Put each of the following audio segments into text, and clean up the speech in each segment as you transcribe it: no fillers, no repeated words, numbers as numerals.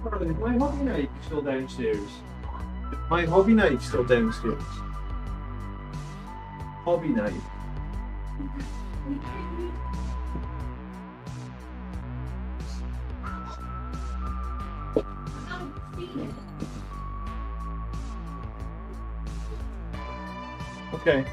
Is my hobby night still downstairs? My hobby night still downstairs. Hobby night. Okay.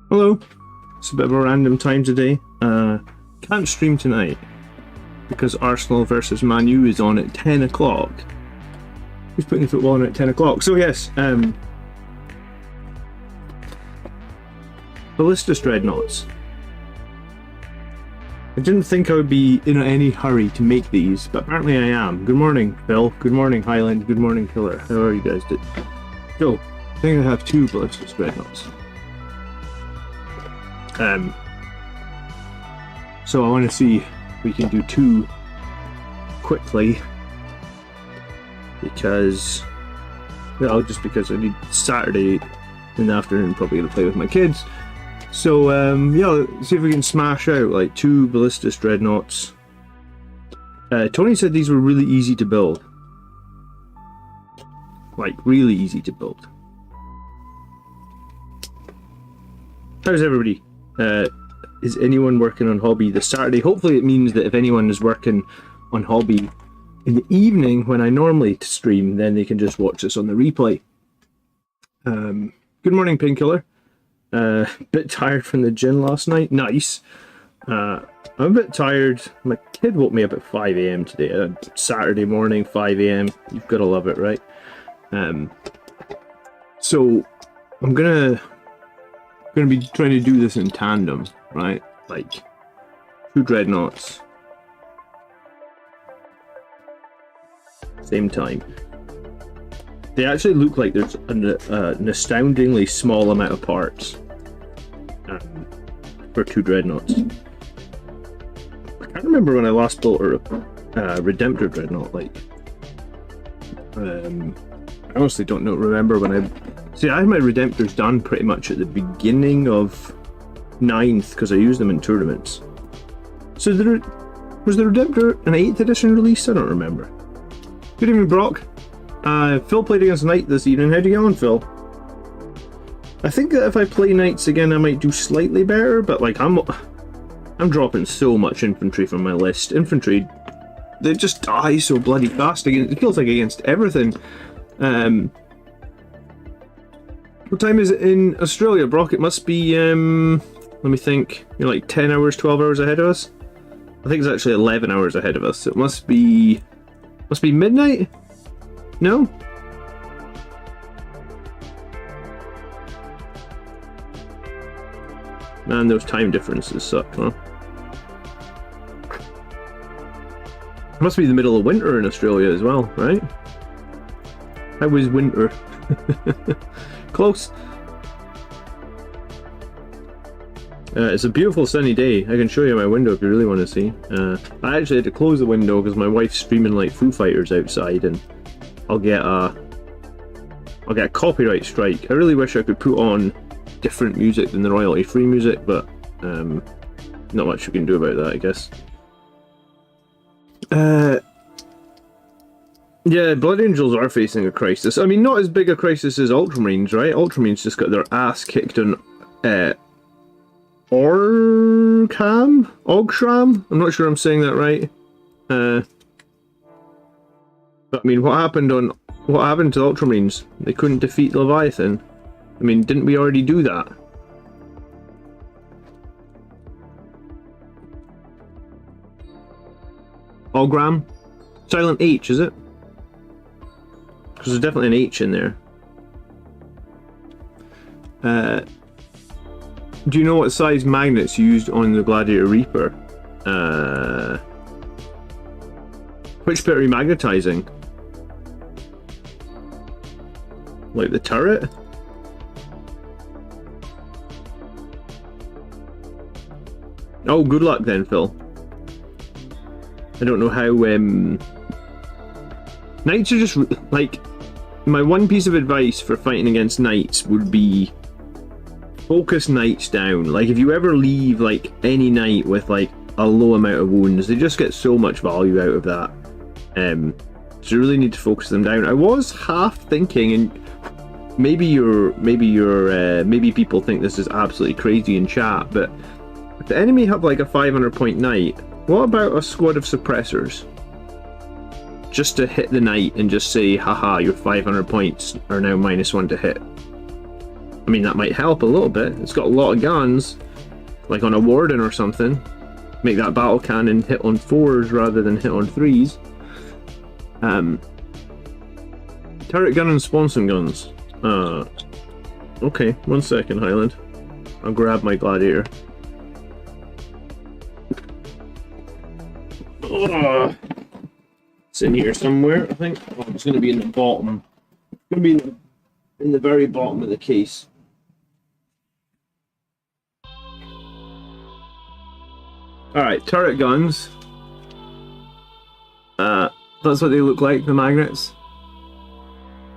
Hello. It's a bit of a random time today. Can't stream tonight because Arsenal versus Man U is on at 10 o'clock. Who's putting the football on at 10 o'clock? So yes, Ballistus Dreadnoughts. I didn't think I would be in any hurry to make these, but apparently I am. Good morning, Phil. Good morning, Highland. Good morning, Killer. How are you guys doing? So, I think I have 2 Ballistus Dreadnoughts. So I want to see if we can do 2 quickly, because, well, just because I need Saturday in the afternoon, probably going to play with my kids. So yeah, let's see if we can smash out like 2 Ballistus Dreadnoughts. Tony said these were really easy to build, like really easy to build. How's everybody? Is anyone working on hobby this Saturday? Hopefully it means that if anyone is working on hobby in the evening when I normally stream, then they can just watch this on the replay. Good morning, Painkiller. Bit tired from the gym last night. Nice. I'm a bit tired. My kid woke me up at 5 AM today. Saturday morning, 5 AM. You've got to love it, right? So I'm gonna be trying to do this in tandem, right? Like 2 dreadnoughts, same time. They actually look like there's an astoundingly small amount of parts for 2 dreadnoughts. I can't remember when I last built a Redemptor dreadnought. Like, I honestly don't remember when I. See, I had my Redemptors done pretty much at the beginning of 9th because I used them in tournaments. So was the Redemptor an 8th edition release? I don't remember. Good evening, Brock. Phil played against Knight this evening. How'd you get on, Phil? I think that if I play Knights again, I might do slightly better, but like I'm dropping so much infantry from my list. Infantry, they just die so bloody fast. It feels like against everything. What time is it in Australia, Brock? It must be, let me think, you're like 10 hours, 12 hours ahead of us? I think it's actually 11 hours ahead of us. So it must be midnight? No? Man, those time differences suck, huh? It must be the middle of winter in Australia as well, right? How was winter? Close. It's a beautiful sunny day. I can show you my window if you really want to see. I actually had to close the window because my wife's streaming like Foo Fighters outside, and I'll get a copyright strike. I really wish I could put on different music than the royalty-free music, but not much we can do about that, I guess. Yeah, Blood Angels are facing a crisis. I mean, not as big a crisis as Ultramarines, right? Ultramarines just got their ass kicked on Ogshram? I'm not sure I'm saying that right. But I mean, what happened to Ultramarines? They couldn't defeat Leviathan. I mean, didn't we already do that? Ogram? Silent H, is it? Because there's definitely an H in there. Do you know what size magnets used on the Gladiator Reaper? Which bit are you magnetizing? Like the turret? Oh, good luck then, Phil. I don't know how, Knights are just, like, my one piece of advice for fighting against Knights would be focus Knights down. Like, if you ever leave, like, any Knight with, like, a low amount of wounds, they just get so much value out of that. So you really need to focus them down. I was half thinking, and maybe people think this is absolutely crazy in chat, but if the enemy have, like, a 500 point Knight, what about a squad of suppressors? Just to hit the Knight and just say, haha, your 500 points are now -1 to hit. I mean, that might help a little bit. It's got a lot of guns, like on a Warden or something. Make that battle cannon hit on 4s rather than hit on 3s. Turret gun and sponson guns. Okay, 1 second, Highland. I'll grab my Gladiator. It's in here somewhere, I think. Oh, it's going to be in the bottom. It's going to be in the very bottom of the case. Alright, turret guns. That's what they look like, the magnets.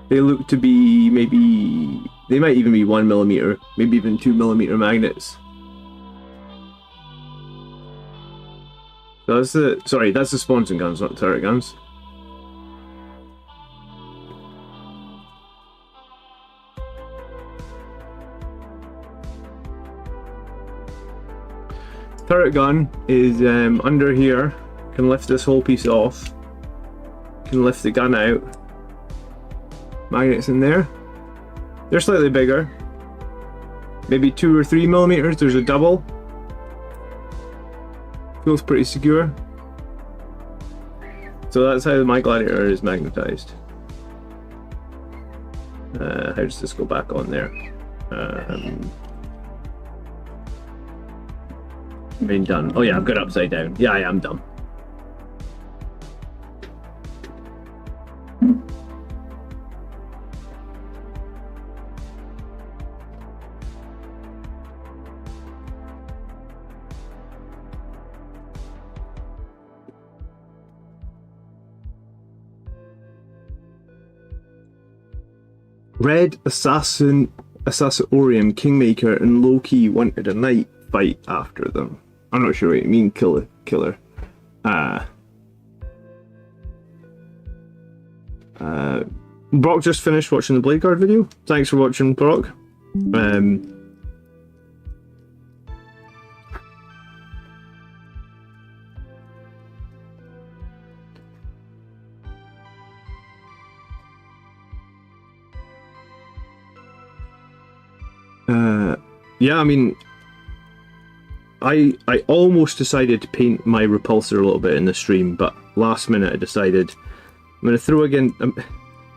They look to be maybe... They might even be 1mm, maybe even 2mm magnets. So that's the... Sorry, that's the sponson guns, not the turret guns. Turret gun is under here. Can lift this whole piece off. Can lift the gun out. Magnets in there. They're slightly bigger. Maybe 2 or 3mm. There's a double. Feels pretty secure. So that's how my Gladiator is magnetized. How does this go back on there? Been done. Oh yeah, I've got it upside down. Yeah, I am dumb. Red Assassorium, Kingmaker, and Loki wanted a knight fight after them. I'm not sure what you mean, killer. Brock just finished watching the Blade Guard video. Thanks for watching, Brock. Yeah, I mean, I almost decided to paint my repulsor a little bit in the stream, but last minute I decided I'm going to throw again.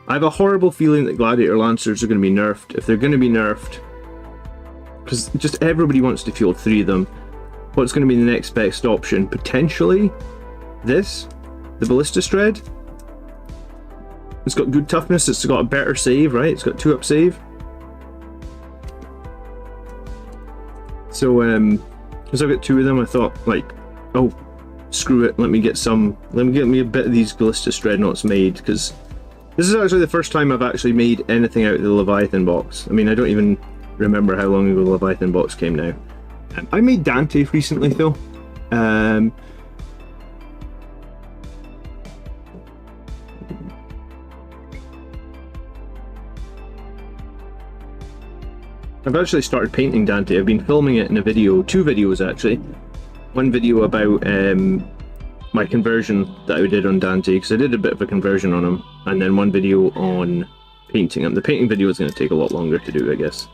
I have a horrible feeling that Gladiator Lancers are going to be nerfed. If they're going to be nerfed, because just everybody wants to field 3 of them, what's going to be the next best option? Potentially this, the Ballista Shred. It's got good toughness, it's got a better save, right? It's got 2-up save. So, because I've got 2 of them, I thought, like, oh, screw it, let me get me a bit of these Ballistus Dreadnoughts made, because this is actually the first time I've actually made anything out of the Leviathan box. I mean, I don't even remember how long ago the Leviathan box came now. I made Dante recently though. I've actually started painting Dante. I've been filming it in a video, 2 videos actually. One video about my conversion that I did on Dante, because I did a bit of a conversion on him, and then one video on painting him. The painting video is going to take a lot longer to do, I guess.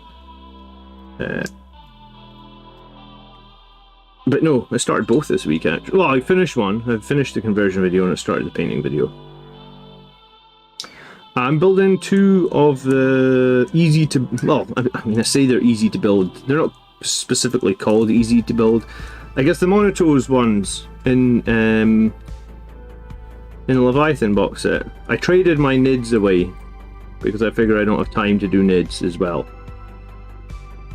But no, I started both this week actually. Well, I finished one. I finished the conversion video and I started the painting video. I'm building 2 of the easy to... Well, I mean, I say they're easy to build. They're not specifically called easy to build. I guess the Monotoes ones in the Leviathan box set. I traded my NIDs away because I figure I don't have time to do NIDs as well.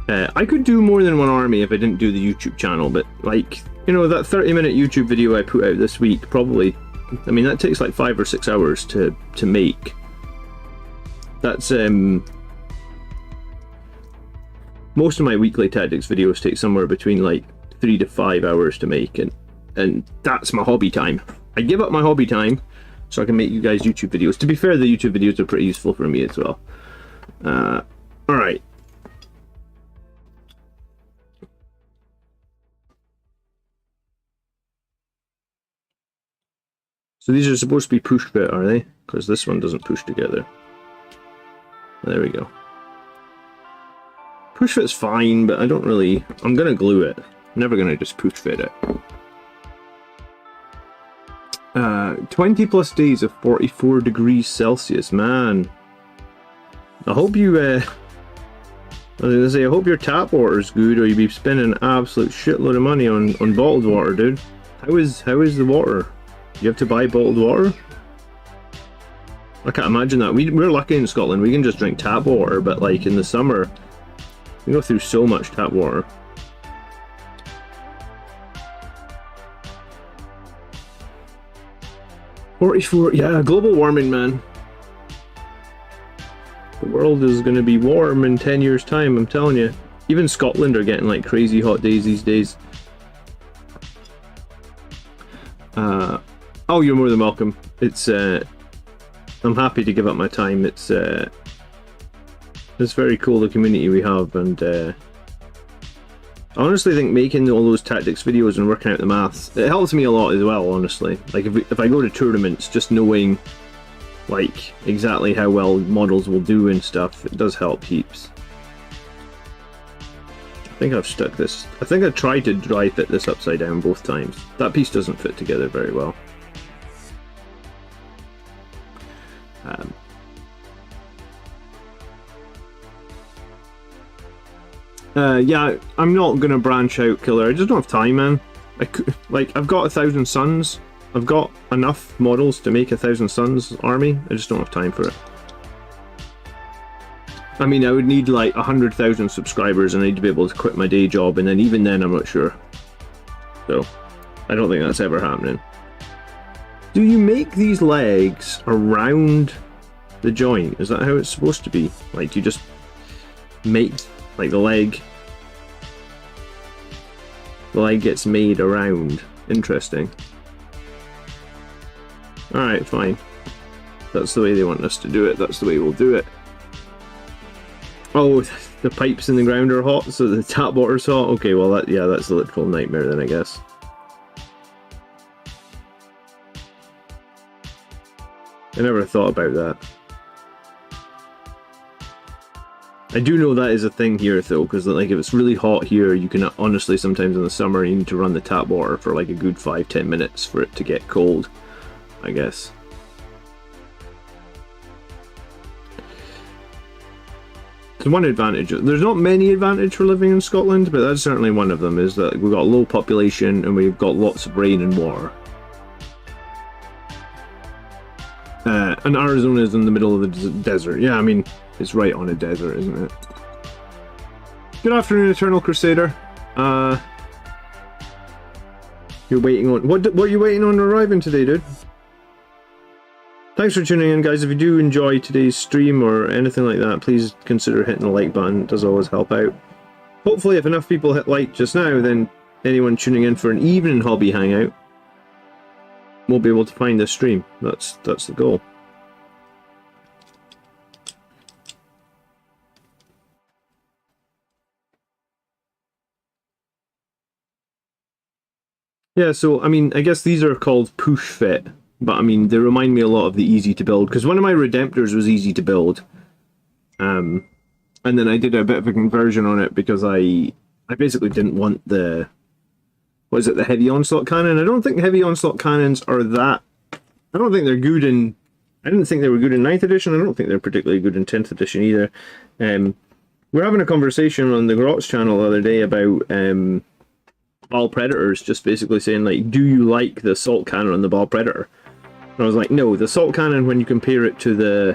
I could do more than one army if I didn't do the YouTube channel, but like, you know, that 30-minute YouTube video I put out this week, probably, I mean, that takes like 5 or 6 hours to make. That's most of my weekly tactics videos take somewhere between like 3 to 5 hours to make, and that's my hobby time. I give up my hobby time so I can make you guys YouTube videos. To be fair, the YouTube videos are pretty useful for me as well. Alright. So these are supposed to be push fit, are they? Because this one doesn't push together. There we go. Push fit's fine, but I don't really... I'm gonna glue it. I'm never gonna just push fit it. 20 plus days of 44 degrees Celsius, man. I hope you, I was gonna say, I hope your tap water's good, or you'd be spending an absolute shitload of money on bottled water, dude. How is the water? You have to buy bottled water? I can't imagine that. We're lucky in Scotland, we can just drink tap water, but like in the summer, we go through so much tap water. $44, yeah, global warming, man. The world is going to be warm in 10 years' time, I'm telling you. Even Scotland are getting like crazy hot days these days. Oh, you're more than welcome. It's, I'm happy to give up my time. It's very cool, the community we have, and I honestly think making all those tactics videos and working out the maths, it helps me a lot as well, honestly. Like if I go to tournaments, just knowing like exactly how well models will do and stuff, it does help heaps. I think I've stuck this, I think I tried to dry fit this upside down both times. That piece doesn't fit together very well. Yeah, I'm not gonna branch out, Killer. I just don't have time, man. I've got 1,000 Suns. I've got enough models to make 1,000 Suns army. I just don't have time for it. I mean, I would need like 100,000 subscribers, and I need to be able to quit my day job, and then even then, I'm not sure. So, I don't think that's ever happening. Do you make these legs around the joint? Is that how it's supposed to be? Like, do you just make like the leg gets made around? Interesting. Alright, fine. That's the way they want us to do it. That's the way we'll do it. Oh, the pipes in the ground are hot, so the tap water's hot? Okay, well, that's a literal nightmare then, I guess. I never thought about that. I do know that is a thing here though, because like if it's really hot here, you can honestly sometimes in the summer you need to run the tap water for like a good 5-10 minutes for it to get cold, I guess. There's one advantage. There's not many advantages for living in Scotland, but that's certainly one of them, is that we've got a low population and we've got lots of rain and water. And Arizona is in the middle of the desert. Yeah, I mean, it's right on a desert, isn't it? Good afternoon, Eternal Crusader. You're waiting on... What are you waiting on arriving today, dude? Thanks for tuning in, guys. If you do enjoy today's stream or anything like that, please consider hitting the like button. It does always help out. hopefully if enough people hit like just now, then anyone tuning in for an evening hobby hangout will be able to find this stream. That's the goal. Yeah, so, I mean, I guess these are called push fit, but I mean, they remind me a lot of the easy to build, because one of my Redemptors was easy to build. And then I did a bit of a conversion on it because I basically didn't want the, what is it, the heavy onslaught cannon? I don't think heavy onslaught cannons are that, I don't think they're good in, I didn't think they were good in 9th edition, I don't think they're particularly good in 10th edition either. We're having a conversation on the Grotz channel the other day about Ball Predators, just basically saying, like, do you like the assault cannon on the Ball Predator? And I was like, no, the assault cannon, when you compare it to the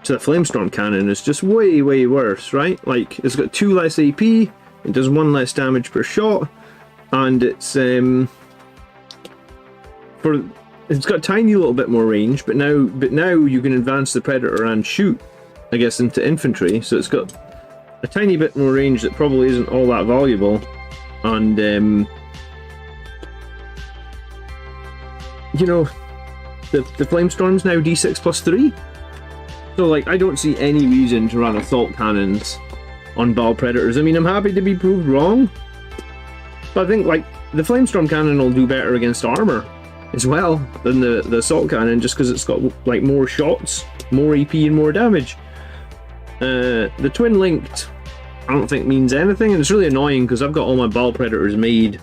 Flamestorm cannon, is just way, way worse, right? Like, it's got 2 less AP, it does 1 less damage per shot, and it's got a tiny little bit more range, but now you can advance the Predator and shoot, I guess, into infantry, so it's got a tiny bit more range that probably isn't all that valuable. And you know, the Flamestorm's now D6+3, so like I don't see any reason to run assault cannons on Ball Predators. I mean, I'm happy to be proved wrong, but I think like the Flamestorm cannon will do better against armor as well than the assault cannon, just because it's got like more shots, more EP, and more damage. The twin linked, I don't think means anything, and it's really annoying because I've got all my Ball Predators made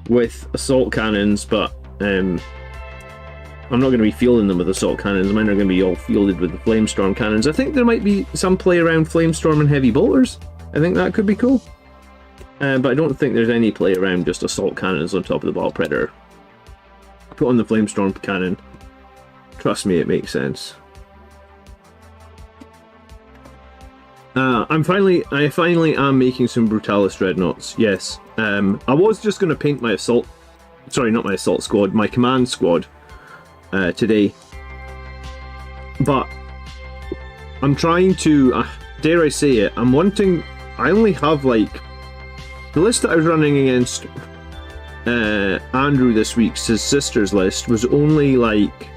with assault cannons, but I'm not going to be fielding them with assault cannons. Mine are going to be all fielded with the Flamestorm cannons. I think there might be some play around Flamestorm and heavy bolters. I think that could be cool, but I don't think there's any play around just assault cannons on top of the Ball Predator. Put on the Flamestorm cannon. Trust me, it makes sense. I finally am making some Brutalis Dreadnoughts, yes. I was just going to paint my assault, sorry, not my assault squad, my command squad today. But I'm trying to, dare I say it, I only have like, the list that I was running against Andrew this week, his sister's list, was only like,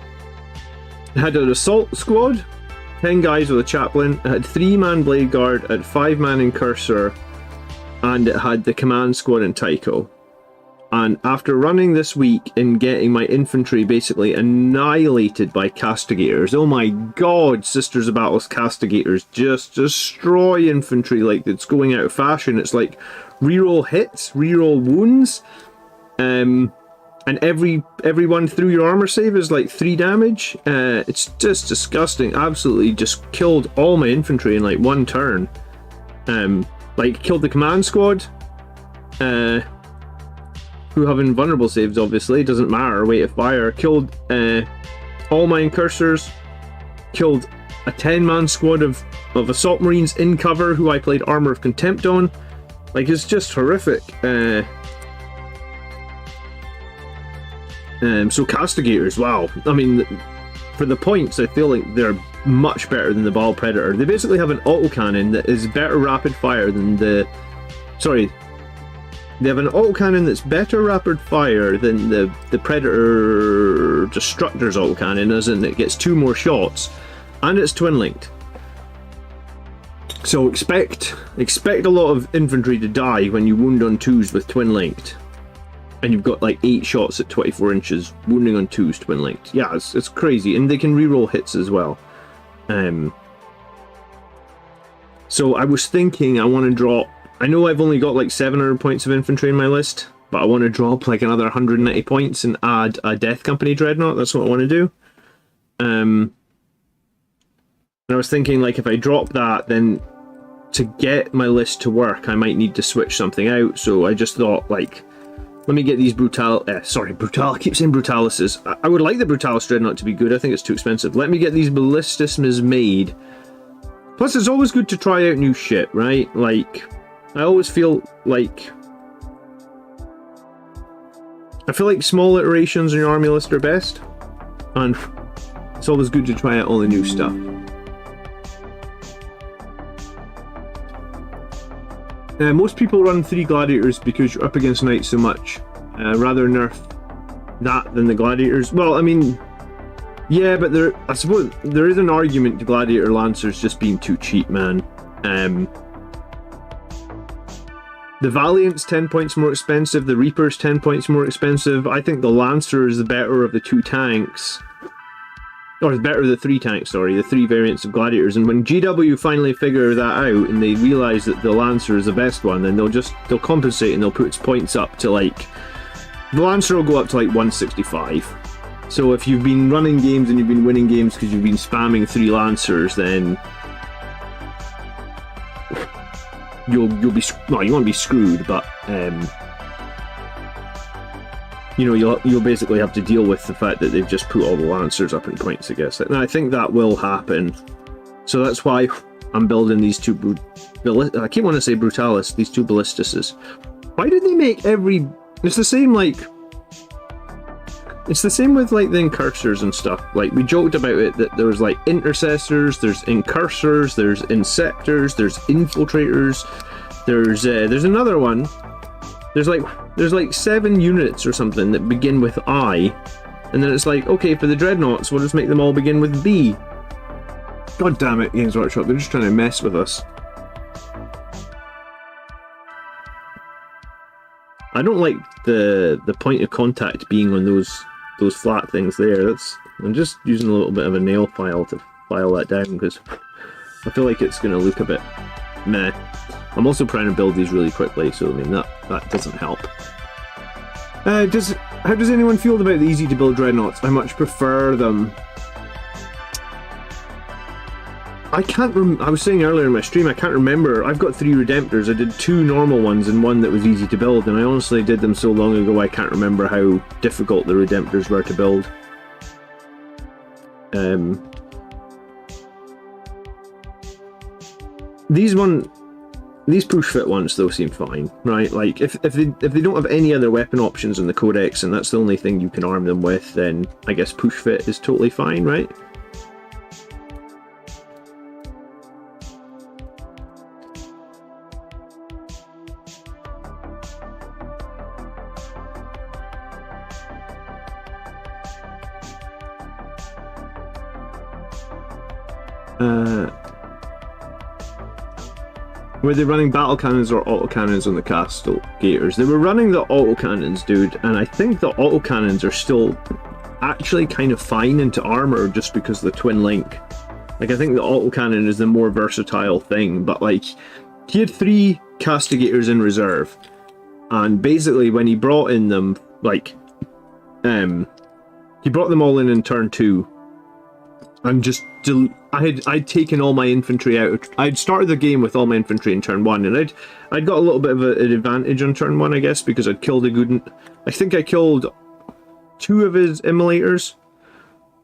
it had an assault squad, 10 guys with a chaplain, it had 3-man Blade Guard, it had 5-man Incursor, and it had the command squad and Tycho. And after running this week and getting my infantry basically annihilated by Castigators, oh my god, Sisters of Battle's Castigators just destroy infantry like it's going out of fashion. It's like reroll hits, reroll wounds, and everyone through your armor save is like 3 damage. It's just disgusting. Absolutely just killed all my infantry in like 1 turn. Like killed the command squad, who have invulnerable saves, obviously, doesn't matter, weight of fire. Killed all my Incursors, killed a 10-man squad of Assault Marines in cover who I played Armor of Contempt on. Like, it's just horrific. So Castigators, wow. I mean, for the points, I feel like they're much better than the Ball Predator. They basically have an autocannon that is better rapid fire than the... Sorry. They have an autocannon that's better rapid fire than the Predator Destructor's autocannon, as in it gets 2 more shots, and it's twin-linked. So expect a lot of infantry to die when you wound on 2s with twin-linked. And you've got like 8 shots at 24 inches, wounding on 2s twin-linked. Yeah, it's crazy, and they can reroll hits as well. So I was thinking I want to drop... I know I've only got like 700 points of infantry in my list, but I want to drop like another 190 points and add a Death Company Dreadnought. That's what I want to do. And I was thinking, like, if I drop that, then to get my list to work, I might need to switch something out. So I just thought, like, let me get these I keep saying Brutalises. I would like the Brutalis Dreadnought to be good. I think it's too expensive. Let me get these Ballistismas made. Plus, it's always good to try out new shit, right? Like, I always feel like... I feel like small iterations in your army list are best. And it's always good to try out all the new stuff. Most people run 3 gladiators because you're up against knights so much. Rather nerf that than the gladiators. Well, I mean, yeah, but I suppose there is an argument to gladiator lancers just being too cheap, man. The Valiant's 10 points more expensive, the Reaper's 10 points more expensive. I think the Lancer is the better of the 2 tanks. Or the better of the 3 tanks, sorry, the 3 variants of gladiators. And when GW finally figure that out and they realise that the Lancer is the best one, then they'll compensate and they'll put its points up to like... The Lancer will go up to like 165. So if you've been running games and you've been winning games because you've been spamming 3 Lancers, then... You'll be, well, you won't be screwed, but you know, you'll basically have to deal with the fact that they've just put all the Lancers up in points, I guess. And I think that will happen. So that's why I'm building these 2 I keep wanting to say Brutalis, these 2 Ballistuses. Why did they make every... It's the same, like... It's the same with, like, the Incursors and stuff. Like, we joked about it, that there was, like, Intercessors, there's Incursors, there's Insectors, there's Infiltrators, there's another one. There's like 7 units or something that begin with I, and then it's like, okay, for the Dreadnoughts, we'll just make them all begin with B. God damn it, Games Workshop, they're just trying to mess with us. I don't like the point of contact being on those flat things there. I'm just using a little bit of a nail file to file that down because I feel like it's going to look a bit meh. I'm also trying to build these really quickly, so I mean that doesn't help. How does anyone feel about the easy to build Dreadnoughts? I much prefer them. I was saying earlier in my stream, I can't remember. I've got 3 Redemptors. I did 2 normal ones and 1 that was easy to build, and I honestly did them so long ago I can't remember how difficult the Redemptors were to build. These push-fit ones though seem fine, right? Like if they don't have any other weapon options in the Codex and that's the only thing you can arm them with, then I guess push-fit is totally fine, right? Were they running battle cannons or autocannons on the Castle Gators? They were running the autocannons, dude, and I think the autocannons are still actually kind of fine into armor just because of the twin link. Like, I think the autocannon is the more versatile thing, but like, he had 3 Castigators in reserve, and basically when he brought in them, like, he brought them all in turn 2, and just I'd taken all my infantry out. I'd started the game with all my infantry in turn 1, and I'd got a little bit of an advantage on turn 1, I guess, because I'd killed a good... I think I killed 2 of his immolators.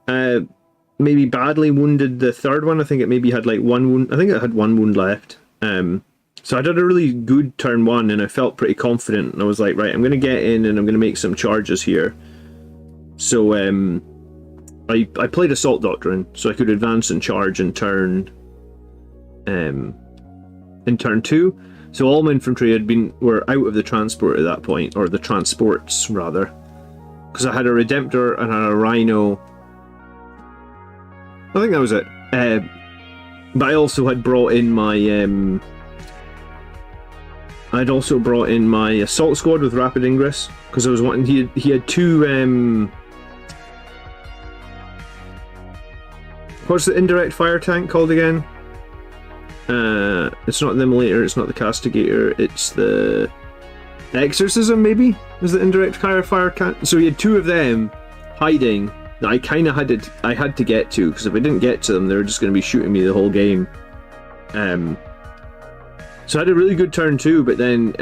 Maybe badly wounded the 3rd one. I think it maybe had like 1 wound. I think it had 1 wound left. So I did a really good turn 1, and I felt pretty confident. And I was like, right, I'm going to get in and I'm going to make some charges here. So I played Assault Doctrine, so I could advance and charge in turn 2. So all my infantry were out of the transport at that point, or the transports rather, because I had a Redemptor and I had a Rhino. I think that was it. But I also had brought in my I'd also brought in my assault squad with rapid ingress because I was wanting. He had 2. What's the indirect fire tank called again? It's not the Immolator, it's not the Castigator, it's the Exorcism, maybe? Is the indirect fire tank? So he had 2 of them hiding that I kind of had to get to, because if I didn't get to them, they were just going to be shooting me the whole game. So I had a really good turn 2, but then,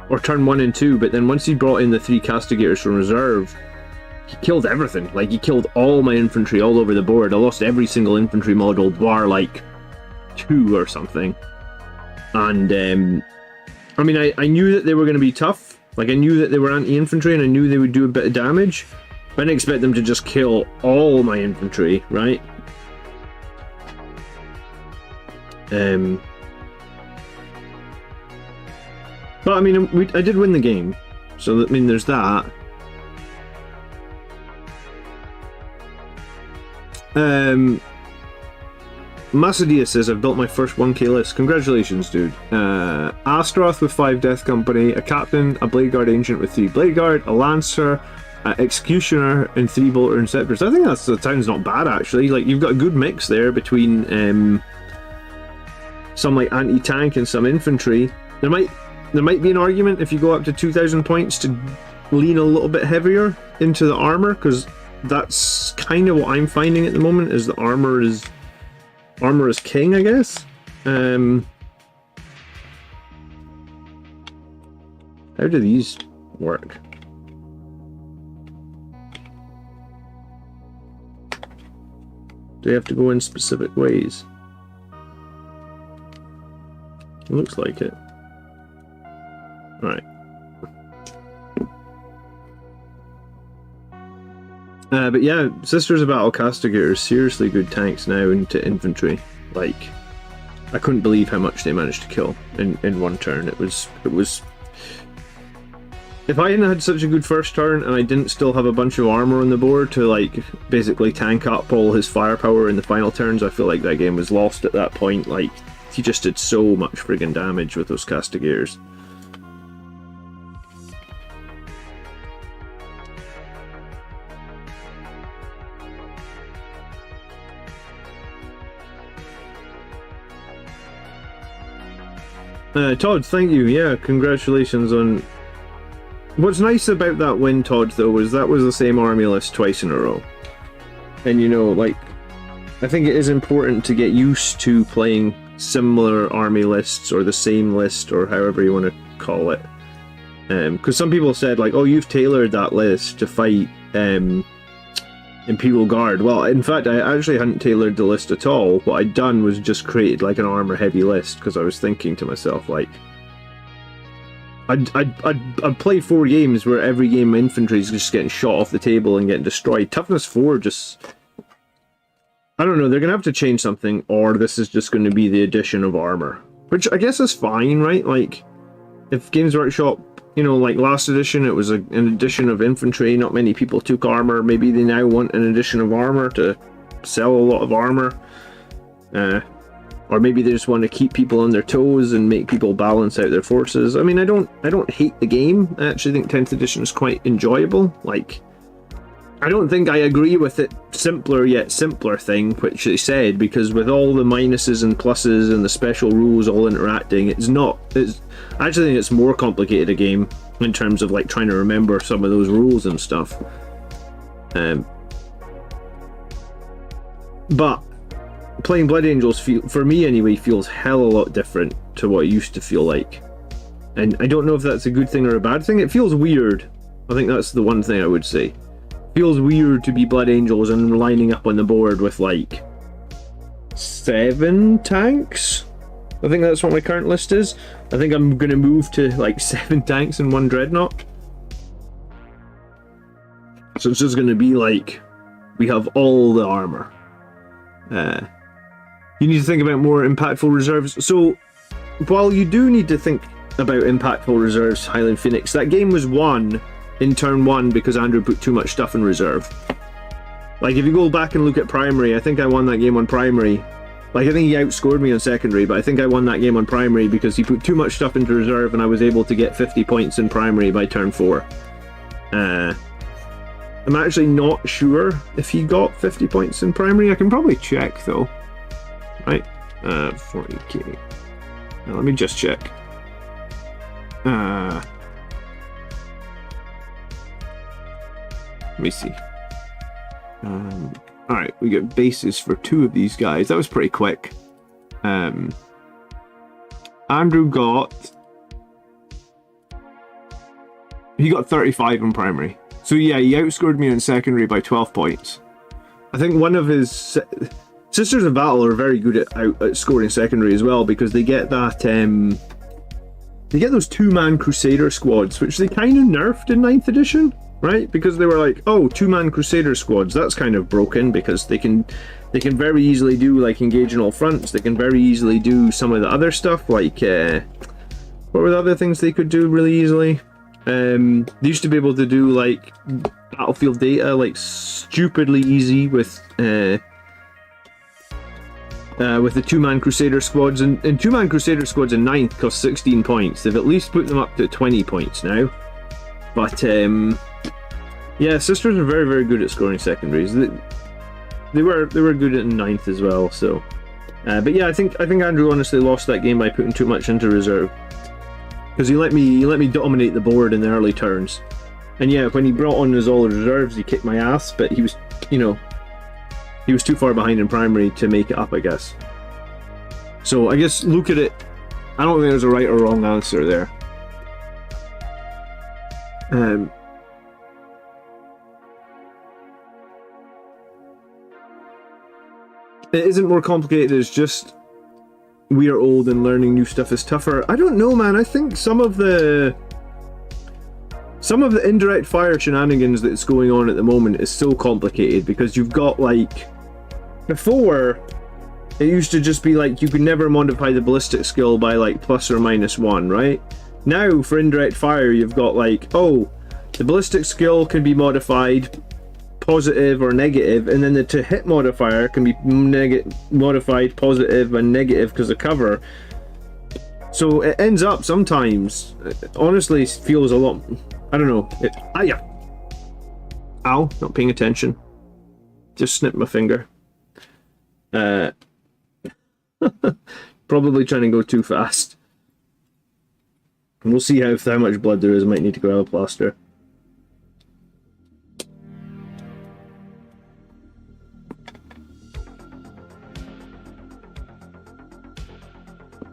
or turn 1 and 2, but then once he brought in the 3 Castigators from reserve, he killed everything. Like, he killed all my infantry all over the board. I lost every single infantry model, bar like 2 or something. And, I mean, I knew that they were going to be tough. Like, I knew that they were anti-infantry, and I knew they would do a bit of damage. But I didn't expect them to just kill all my infantry, right? But I mean, I did win the game, so I mean, there's that. Masadia says, I've built my first 1k list. Congratulations, dude. Astroth with 5 Death Company, a Captain, a Blade Guard Ancient with 3 Blade Guard, a Lancer, Executioner, and 3 Bolter Inceptors. I think the town's not bad, actually. Like, you've got a good mix there between some like anti-tank and some infantry. There might be an argument if you go up to 2,000 points to lean a little bit heavier into the armor, because that's kind of what I'm finding at the moment, is the armor is king, I guess. How do these work? Do they have to go in specific ways? It looks like it. Right. But yeah, Sisters of Battle Castigators, seriously good tanks now into infantry. Like, I couldn't believe how much they managed to kill in one turn. It was. If I hadn't had such a good first turn and I didn't still have a bunch of armor on the board to like basically tank up all his firepower in the final turns, I feel like that game was lost at that point. Like, he just did so much friggin' damage with those Castigators. Todd, thank you. Yeah, congratulations on... What's nice about that win, Todd, though, is that was the same army list twice in a row. And, you know, like, I think it is important to get used to playing similar army lists, or the same list, or however you want to call it. Because some people said, like, oh, you've tailored that list to fight Imperial Guard. Well, in fact, I actually hadn't tailored the list at all. What I'd done was just created like an armor heavy list, because I was thinking to myself, like, I'd play 4 games where every game my infantry is just getting shot off the table and getting destroyed. Toughness 4 just... I don't know, they're going to have to change something, or this is just going to be the addition of armor. Which I guess is fine, right? Like, if Games Workshop, you know, like last edition, it was an addition of infantry, not many people took armor. Maybe they now want an addition of armor to sell a lot of armor. Or maybe they just want to keep people on their toes and make people balance out their forces. I mean, I don't hate the game. I actually think 10th edition is quite enjoyable. Like, I don't think I agree with it simpler yet simpler thing, which they said, because with all the minuses and pluses and the special rules all interacting, I actually think it's more complicated a game in terms of like trying to remember some of those rules and stuff. But playing Blood Angels, for me anyway, feels hell a lot different to what it used to feel like. And I don't know if that's a good thing or a bad thing. It feels weird. I think that's the one thing I would say. Feels weird to be Blood Angels and lining up on the board with like 7 tanks. I think that's what my current list is. I think I'm going to move to like 7 tanks and 1 Dreadnought. So it's just going to be like, we have all the armor. You need to think about more impactful reserves. So while you do need to think about impactful reserves, Highland Phoenix, that game was won in turn 1 because Andrew put too much stuff in reserve. Like, if you go back and look at primary, I think I won that game on primary. Like, I think he outscored me on secondary, but I think I won that game on primary because he put too much stuff into reserve and I was able to get 50 points in primary by turn 4. I'm actually not sure if he got 50 points in primary. I can probably check though. Right? 40k. Now, let me just check. Let me see. Alright, we get bases for 2 of these guys. That was pretty quick. Andrew got... He got 35 in primary. So yeah, he outscored me in secondary by 12 points. I think one of his... Sisters of Battle are very good at scoring secondary as well, because they get that... they get those 2-man Crusader squads, which they kind of nerfed in 9th edition. Right? Because they were like, oh, 2-man Crusader squads, that's kind of broken, because they can very easily do like engage in all fronts. They can very easily do some of the other stuff, like what were the other things they could do really easily? They used to be able to do like battlefield data like stupidly easy with the two-man Crusader squads, and two-man Crusader squads in 9th cost 16 points. They've at least put them up to 20 points now. But yeah, sisters are very, very good at scoring secondaries. They were good at 9th as well. So, but yeah, I think Andrew honestly lost that game by putting too much into reserve, because he let me dominate the board in the early turns. And yeah, when he brought on his all reserves, he kicked my ass. But he was, you know, he was too far behind in primary to make it up, I guess. So I guess look at it. I don't think there's a right or wrong answer there. It isn't more complicated, it's just we are old and learning new stuff is tougher. I don't know, man. I think some of the indirect fire shenanigans that's going on at the moment is so complicated, because you've got, like, before it used to just be like you could never modify the ballistic skill by like plus or minus 1, right? Now for indirect fire you've got like, oh, the ballistic skill can be modified positive or negative, and then the to hit modifier can be modified positive and negative because of cover. So it ends up sometimes, honestly, feels a lot, I don't know, ow, not paying attention, just snipped my finger. Probably trying to go too fast. And we'll see how much blood there is. I might need to grab a plaster.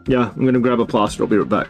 Yeah, I'm gonna grab a plaster. I'll be right back.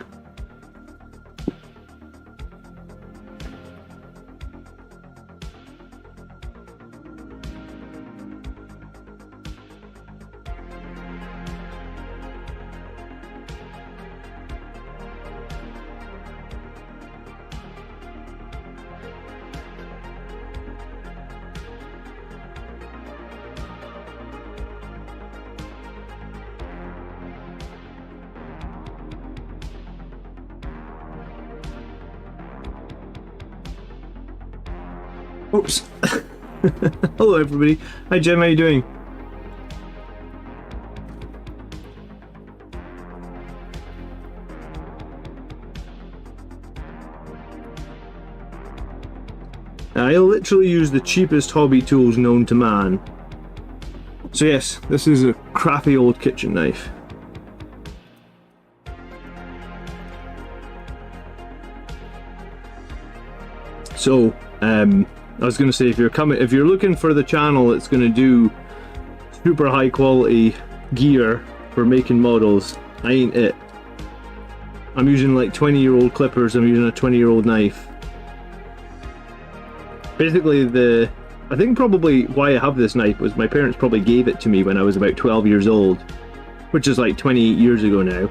Oops. Hello everybody. Hi Jim, how you doing? I literally use the cheapest hobby tools known to man. So yes, this is a crappy old kitchen knife. So, I was gonna say, if you're looking for the channel that's gonna do super high quality gear for making models, I ain't it. I'm using like 20-year-old clippers. I'm using a 20-year-old knife. Basically, I think probably why I have this knife was my parents probably gave it to me when I was about 12 years old, which is like 28 years ago now,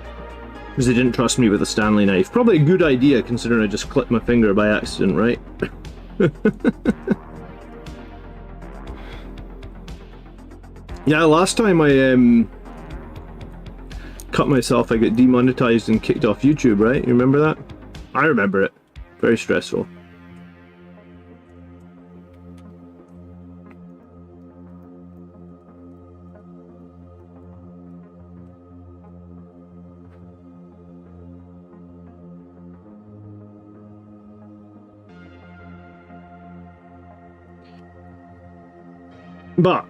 because they didn't trust me with a Stanley knife. Probably a good idea considering I just clipped my finger by accident, right? Yeah, last time I cut myself, I got demonetized and kicked off YouTube, right? You remember that? I remember it. Very stressful. But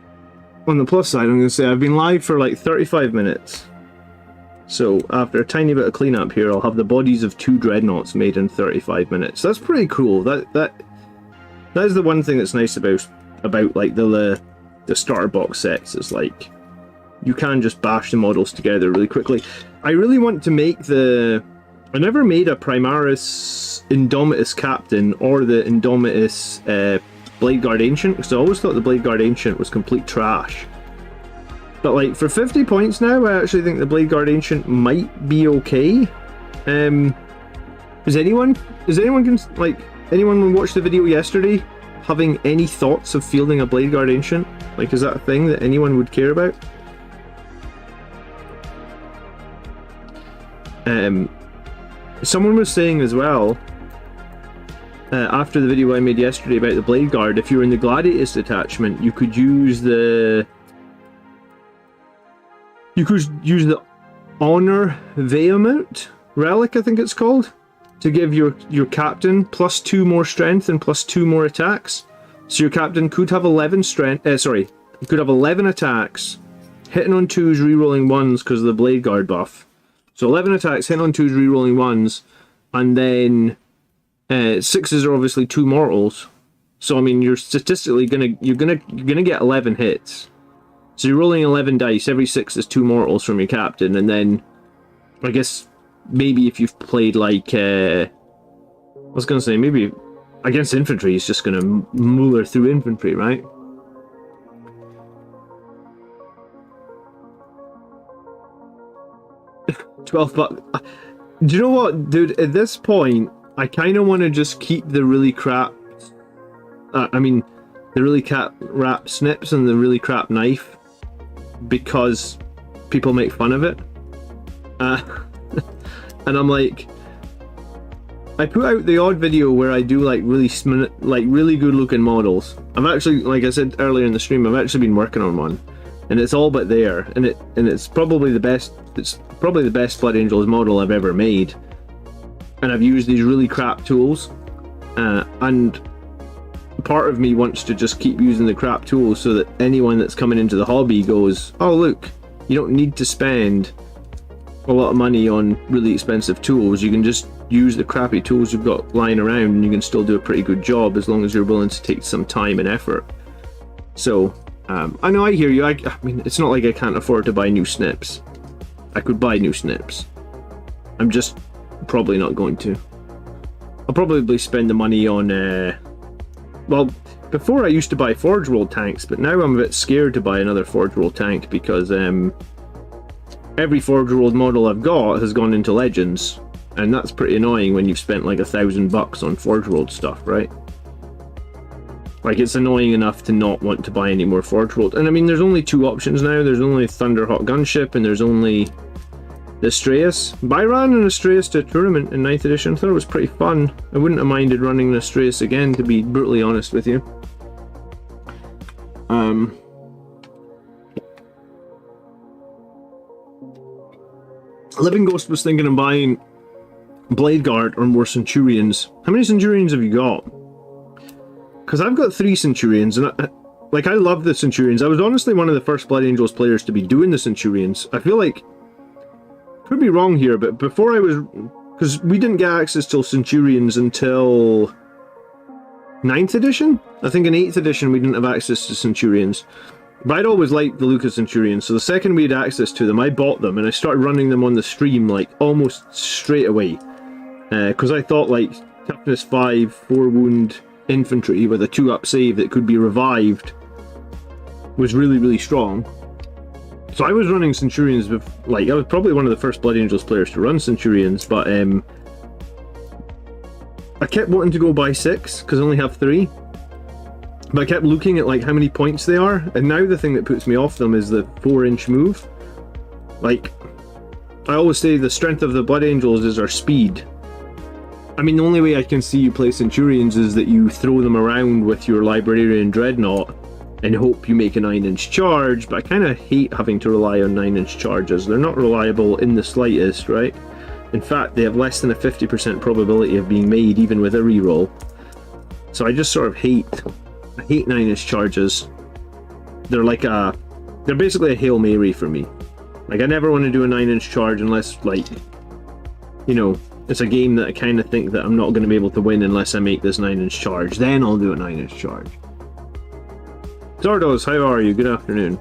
on the plus side, I'm going to say I've been live for like 35 minutes. So after a tiny bit of cleanup here, I'll have the bodies of 2 dreadnoughts made in 35 minutes. That's pretty cool. That is the one thing that's nice about like the starter box sets. Is like you can just bash the models together really quickly. I really want to make I never made a Primaris Indomitus Captain or the Indomitus Blade Guard Ancient, because I always thought the Blade Guard Ancient was complete trash. But like for 50 points now, I actually think the Blade Guard Ancient might be okay. Is anyone who watched the video yesterday having any thoughts of fielding a Blade Guard Ancient? Like, is that a thing that anyone would care about? Someone was saying as well, after the video I made yesterday about the Blade Guard, if you're in the Gladiatus detachment, you could use the Honor Vehement Relic, I think it's called, to give your captain +2 more strength and +2 more attacks. So your captain could have 11 strength. Could have 11 attacks, hitting on 2s, rerolling 1s because of the Blade Guard buff. So 11 attacks, hitting on 2s, rerolling 1s, and then 6s are obviously 2 mortals. So I mean, you're statistically you're gonna get 11 hits. So you're rolling 11 dice. Every 6 is 2 mortals from your captain, and then I guess maybe if you've played like I was gonna say maybe against infantry, he's just gonna muller through infantry, right? $12. Do you know what, dude? At this point, I kind of want to just keep the really crap. The really crap snips and the really crap knife, because people make fun of it. And I'm like, I put out the odd video where I do like really good looking models. I've actually, like I said earlier in the stream, I've actually been working on one, and it's all but there, and it's probably the best. It's probably the best Blood Angels model I've ever made, and I've used these really crap tools, and part of me wants to just keep using the crap tools so that anyone that's coming into the hobby goes, oh look, you don't need to spend a lot of money on really expensive tools. You can just use the crappy tools you've got lying around and you can still do a pretty good job as long as you're willing to take some time and effort. So I know, I hear you. I mean, it's not like I can't afford to buy new snips. I could buy new snips. I'm just probably not going to. I'll probably spend the money on well, before I used to buy Forge World tanks, but now I'm a bit scared to buy another Forge World tank because every Forge World model I've got has gone into Legends, and that's pretty annoying when you've spent like $1,000 on Forge World stuff, right? Like, it's annoying enough to not want to buy any more Forge World. And I mean, there's only 2 options now. There's only Thunderhawk Gunship, and there's only the Astraeus. But I ran an Astraeus to a tournament in 9th edition. I thought it was pretty fun. I wouldn't have minded running an Astraeus again, to be brutally honest with you. Living Ghost was thinking of buying Blade Guard or more Centurions. How many Centurions have you got? Because I've got 3 Centurions, and I love the Centurions. I was honestly one of the first Blood Angels players to be doing the Centurions. I feel like, could be wrong here, but before I was, because we didn't get access to Centurions until 9th edition? I think in 8th edition we didn't have access to Centurions. But I'd always liked the Lucas Centurions, so the second we had access to them, I bought them, and I started running them on the stream, like, almost straight away. Because I thought, like, toughness 5, 4 wound infantry with a 2-up save that could be revived was really, really strong. So I was running Centurions with, like, I was probably one of the first Blood Angels players to run Centurions, but I kept wanting to go buy 6 because I only have 3. But I kept looking at like how many points they are, and now the thing that puts me off them is the 4-inch move. Like, I always say the strength of the Blood Angels is our speed. I mean, the only way I can see you play Centurions is that you throw them around with your Librarian Dreadnought and hope you make a 9-inch charge, but I kind of hate having to rely on 9-inch charges. They're not reliable in the slightest, right? In fact, they have less than a 50% probability of being made even with a reroll. So I just sort of hate 9-inch charges. They're like they're basically a Hail Mary for me. Like, I never want to do a 9-inch charge unless, like, you know, it's a game that I kind of think that I'm not going to be able to win unless I make this 9-inch charge. Then I'll do a 9-inch charge. Zardos, how are you? Good afternoon.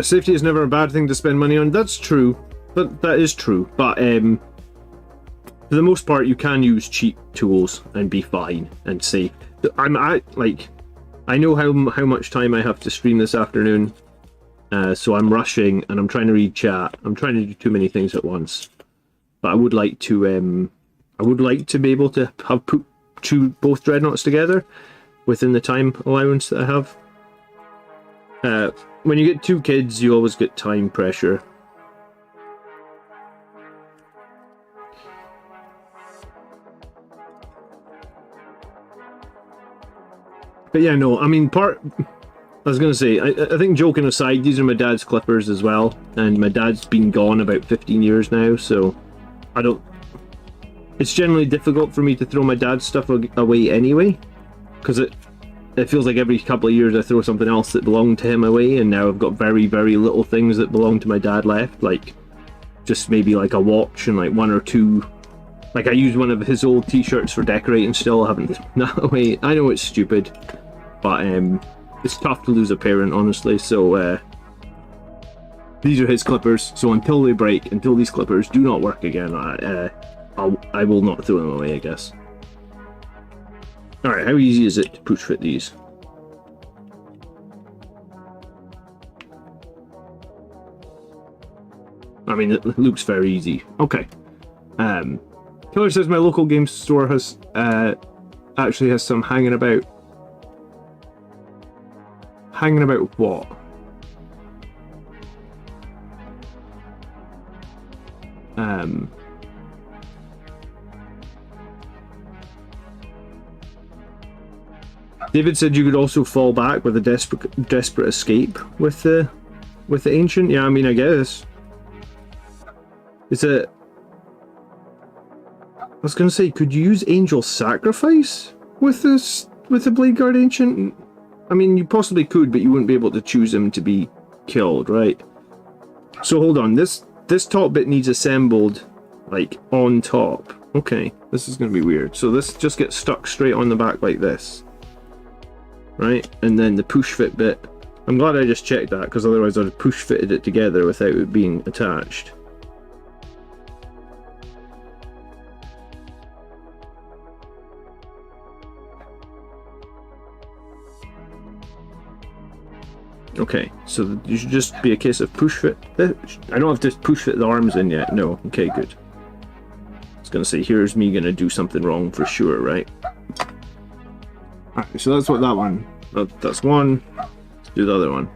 Safety is never a bad thing to spend money on. That's true. That is true. But for the most part, you can use cheap tools and be fine and safe. I know how much time I have to stream this afternoon, so I'm rushing and I'm trying to read chat. I'm trying to do too many things at once. But I would like to be able to have put both dreadnoughts together within the time allowance that I have. When you get 2 kids, you always get time pressure. But yeah, no, I mean, I was going to say, I think joking aside, these are my dad's clippers as well, and my dad's been gone about 15 years now, so it's generally difficult for me to throw my dad's stuff away anyway, because it feels like every couple of years I throw something else that belonged to him away, and now I've got very, very little things that belong to my dad left, like just maybe like a watch and like 1 or 2. Like I use one of his old t-shirts for decorating still, I haven't thrown that away. I know it's stupid, but it's tough to lose a parent, honestly, so these are his clippers, so until they break, until these clippers do not work again, I will not throw them away, I guess. Alright, how easy is it to push fit these? I mean, it looks very easy. Okay. Killer says my local game store has actually has some hanging about. Hanging about what? David said you could also fall back with a desperate escape with the ancient. Yeah, I mean, I guess it's a. I was gonna say, could you use angel sacrifice with the Blade Guard ancient? I mean, you possibly could, but you wouldn't be able to choose him to be killed, right? So hold on, this top bit needs assembled, like, on top. Okay, this is gonna be weird. So this just gets stuck straight on the back like this. Right? And then the push fit bit, I'm glad I just checked that, because otherwise I'd have push fitted it together without it being attached. Okay, so you should just be a case of push fit. I don't have to push fit the arms in yet. No. Okay, good. I was gonna say, here's me gonna do something wrong for sure, right? Alright, so that's what that one. That's one. Let's do the other one.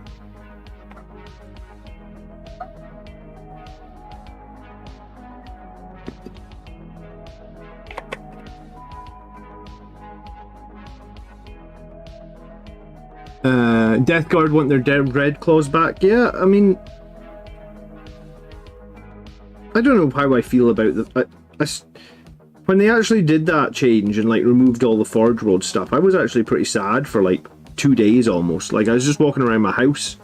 Death Guard want their dead red claws back. Yeah, I mean, I don't know how I feel about that. When they actually did that change and like removed all the Forge World stuff, I was actually pretty sad for like 2 days almost. Like I was just walking around my house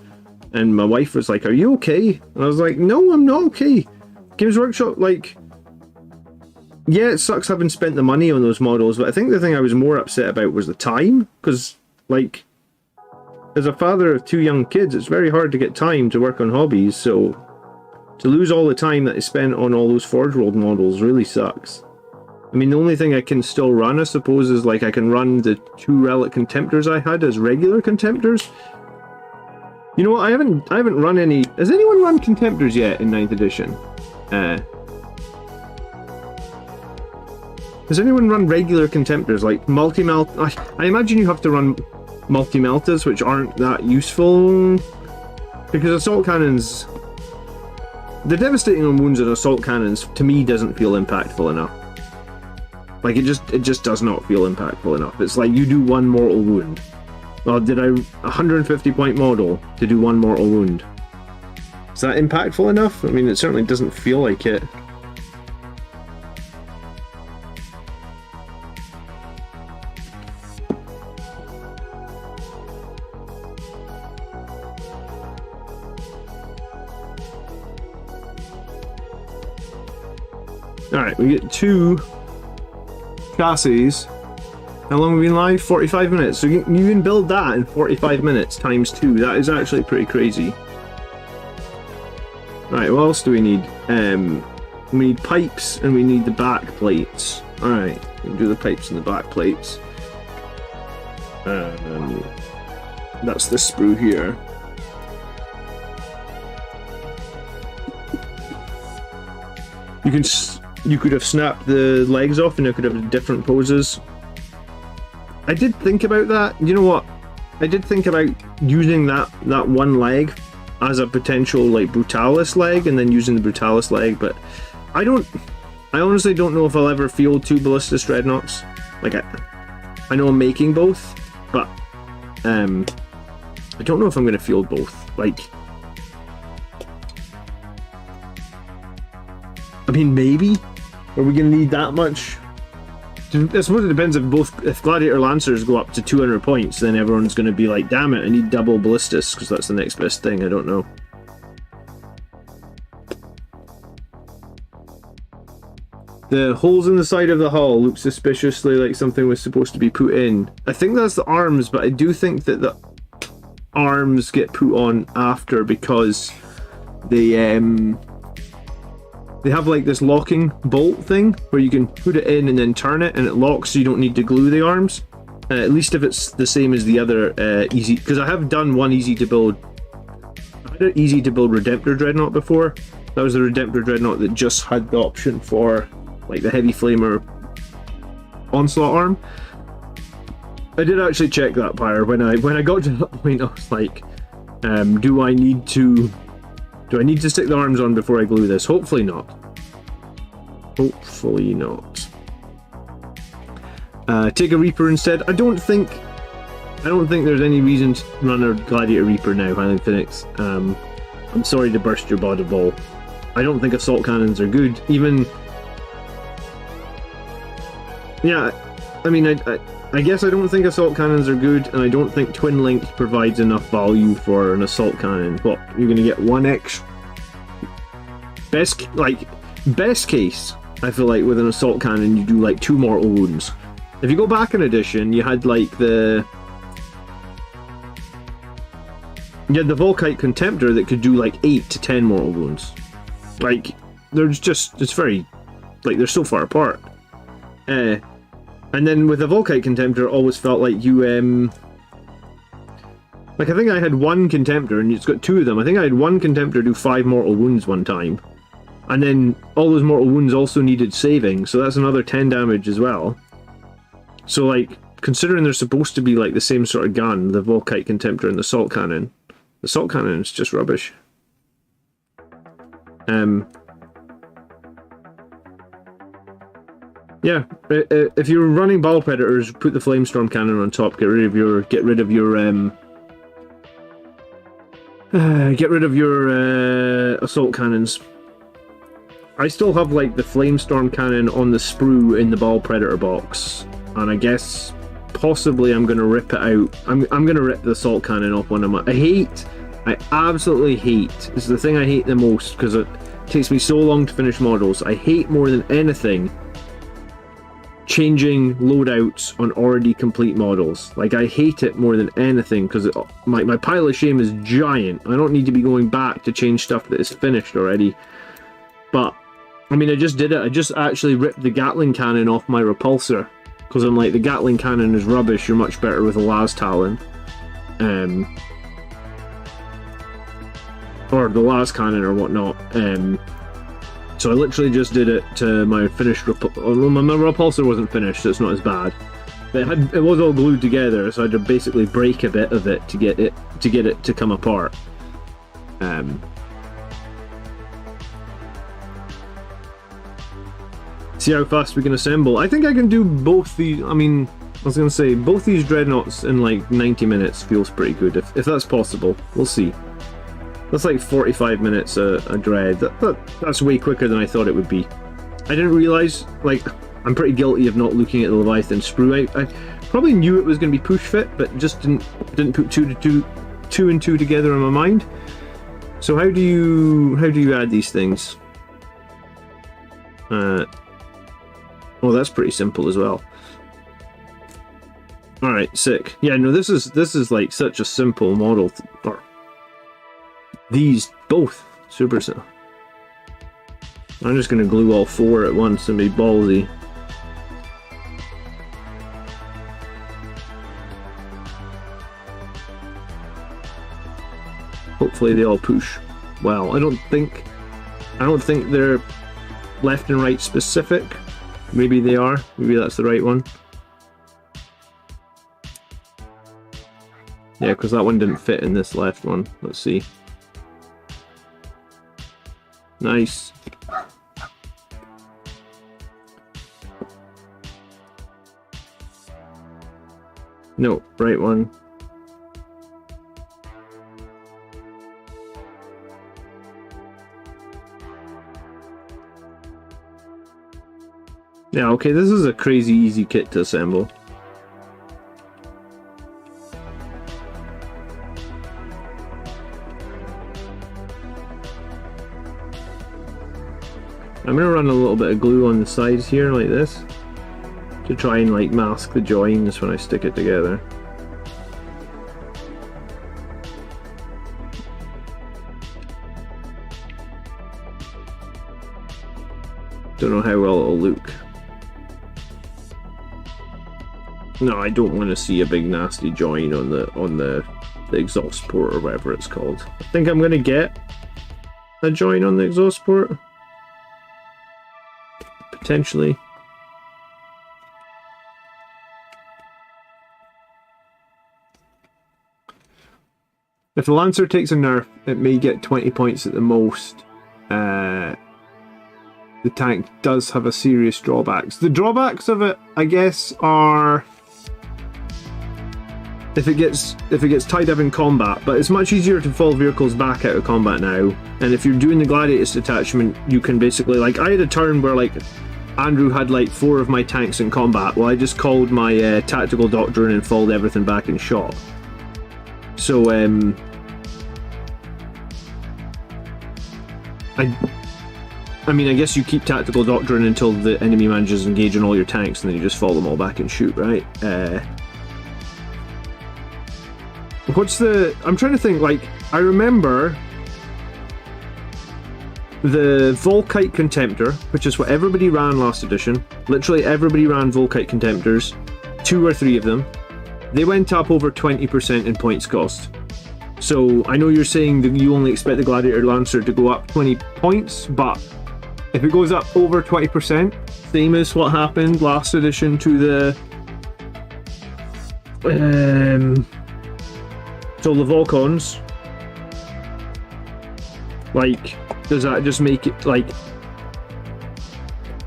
and my wife was like, "Are you okay?" And I was like, "No, I'm not okay." Games Workshop, like, yeah, it sucks having spent the money on those models, but I think the thing I was more upset about was the time, because like, as a father of 2 young kids, it's very hard to get time to work on hobbies, so to lose all the time that is spent on all those Forge World models really sucks. I mean, the only thing I can still run, I suppose, is like I can run the 2 Relic Contemptors I had as regular Contemptors. You know what, I haven't run any... Has anyone run Contemptors yet in 9th edition? Has anyone run regular Contemptors, like multi-melt? I imagine you have to run multi-meltas, which aren't that useful, because assault cannons, the devastating on wounds in assault cannons to me doesn't feel impactful enough. Like it just does not feel impactful enough. It's like you do 1 mortal wound. Well, did I 150 point model to do 1 mortal wound? Is that impactful enough? I mean, it certainly doesn't feel like it. Alright, we get 2 chassis. How long have we been live? 45 minutes. So you can build that in 45 minutes times 2. That is actually pretty crazy. Right, what else do we need? We need pipes and we need the back plates. Alright, we can do the pipes and the back plates. That's the sprue here. You could have snapped the legs off and it could have different poses. I did think about that. You know what? I did think about using that one leg as a potential like Brutalis leg, and then using the Brutalis leg. But I honestly don't know if I'll ever field 2 Ballistus Dreadnoughts. Like I know I'm making both, but I don't know if I'm going to field both. Like, I mean, maybe. Are we going to need that much? I suppose it depends if Gladiator Lancers go up to 200 points, then everyone's going to be like, damn it, I need double Ballistus, because that's the next best thing. I don't know. The holes in the side of the hull look suspiciously like something was supposed to be put in. I think that's the arms, but I do think that the arms get put on after, because they have like this locking bolt thing where you can put it in and then turn it and it locks, so you don't need to glue the arms. At least if it's the same as the other easy, because I have done one easy to build. I had an easy to build Redemptor Dreadnought before. That was the Redemptor Dreadnought that just had the option for like the Heavy Flamer Onslaught arm. I did actually check that, Pyre. When I got to that point, I was like, do I need to stick the arms on before I glue this? Hopefully not. Hopefully not. Take a Reaper instead. I don't think there's any reason to run a Gladiator Reaper now, Highland Phoenix. I'm sorry to burst your body ball. I don't think assault cannons are good. Even, yeah, I mean, I guess I don't think assault cannons are good, and I don't think Twin Link provides enough value for an assault cannon. What, you're gonna get 1x? Best case, I feel like with an assault cannon you do like 2 mortal wounds. If you go back in edition, you had like the Volkite Contemptor that could do like 8 to 10 mortal wounds. Like, it's very, like, they're so far apart. And then with the Volkite Contemptor, it always felt like you, like, I think I had 1 Contemptor, and it's got 2 of them. I think I had 1 Contemptor do 5 mortal wounds one time. And then all those mortal wounds also needed saving, so that's another 10 damage as well. So, like, considering they're supposed to be, like, the same sort of gun, the Volkite Contemptor and the Assault Cannon is just rubbish. Yeah, if you're running Battle Predators, put the Flamestorm Cannon on top. Get rid of your assault cannons. I still have like the Flamestorm Cannon on the sprue in the Ball Predator box, and I guess possibly I'm gonna rip it out. I'm gonna rip the assault cannon off one of my. I absolutely hate. This is the thing I hate the most, because it takes me so long to finish models. I hate more than anything changing loadouts on already complete models. Like, I hate it more than anything, because my pile of shame is giant. I don't need to be going back to change stuff that is finished already. But I mean, I just did it. I just actually ripped the Gatling cannon off my repulsor, because I'm like, the Gatling cannon is rubbish. You're much better with a Las Talon, or the Las cannon or whatnot. So I literally just did it to my finished repulsor. My repulsor wasn't finished, so it's not as bad. But it was all glued together, so I had to basically break a bit of it to get it to come apart. See how fast we can assemble. I think I can do both these. I mean, I was going to say, both these dreadnoughts in like 90 minutes feels pretty good, if that's possible. We'll see. That's like 45 minutes a dread. That's way quicker than I thought it would be. I didn't realise, like, I'm pretty guilty of not looking at the Leviathan sprue. I probably knew it was going to be push fit, but just didn't put two and two together in my mind. So how do you add these things? Oh, that's pretty simple as well. Alright, sick. Yeah, no, this is like such a simple model. Or these both super simple. I'm just gonna glue all 4 at once and be ballsy. Hopefully they all push well. I don't think they're left and right specific. Maybe they are. Maybe that's the right one. Yeah, because that one didn't fit in this left one. Let's see. Nice. No, right one. Yeah, okay, this is a crazy easy kit to assemble. I'm gonna run a little bit of glue on the sides here like this to try and like mask the joins when I stick it together. Don't know how well it'll look. No, I don't want to see a big nasty join on the exhaust port or whatever it's called. I think I'm gonna get a join on the exhaust port. Potentially. If the Lancer takes a nerf, it may get 20 points at the most. The tank does have a serious drawbacks. The drawbacks of it, I guess, are if it gets tied up in combat, but it's much easier to fall vehicles back out of combat now. And if you're doing the Gladiatus detachment, you can basically, like, I had a turn where like Andrew had like 4 of my tanks in combat. Well, I just called my tactical doctrine and followed everything back and shot. So I mean, I guess you keep tactical doctrine until the enemy manages to engage on all your tanks, and then you just fall them all back and shoot, right? I'm trying to think, like, I remember the Volkite Contemptor, which is what everybody ran last edition. Literally everybody ran Volkite Contemptors, 2 or 3 of them. They went up over 20% in points cost. So I know you're saying that you only expect the Gladiator Lancer to go up 20 points, but if it goes up over 20%, same as what happened last edition to the Volcons, like, does that just make it, like,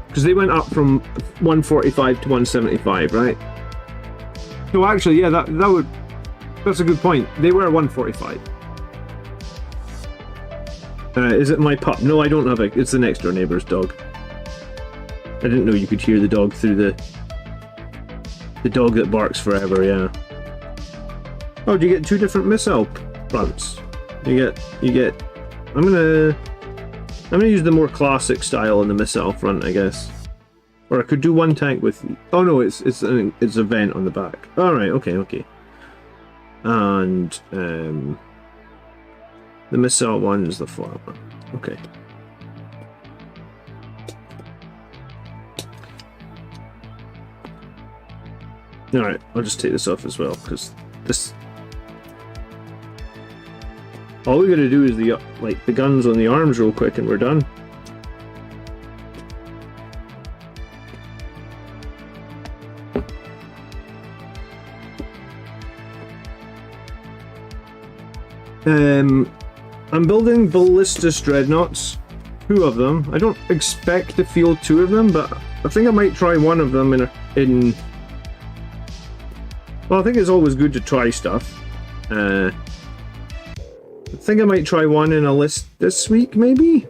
because they went up from 145 to 175, right? So actually, yeah, that's a good point. They were 145. Is it my pup? No, I don't have it. It's the next door neighbor's dog. I didn't know you could hear the dog through the dog that barks forever, yeah. Oh, do you get 2 different missile fronts? You get I'm gonna use the more classic style on the missile front, I guess. Or I could do 1 tank with, oh no, it's a vent on the back. Alright, okay. And the missile one is the flat one. Okay. Alright, I'll just take this off as well, because this... all we gotta do is the guns on the arms real quick and we're done. I'm building Ballistus Dreadnoughts, 2 of them. I don't expect to field 2 of them, but I think I might try one of them in well, I think it's always good to try stuff. I think I might try one in a list this week, maybe?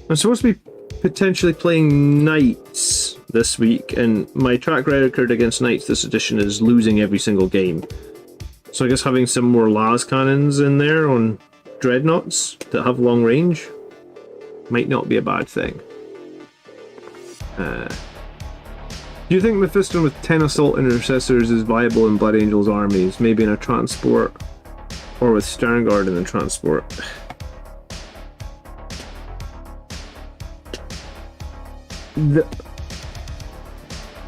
I'm supposed to be potentially playing Knights this week, and my track record against Knights this edition is losing every single game. So I guess having some more las cannons in there on dreadnoughts that have long range might not be a bad thing. Do you think Mephiston with 10 assault intercessors is viable in Blood Angel's armies? Maybe in a transport, or with Sternguard in the transport?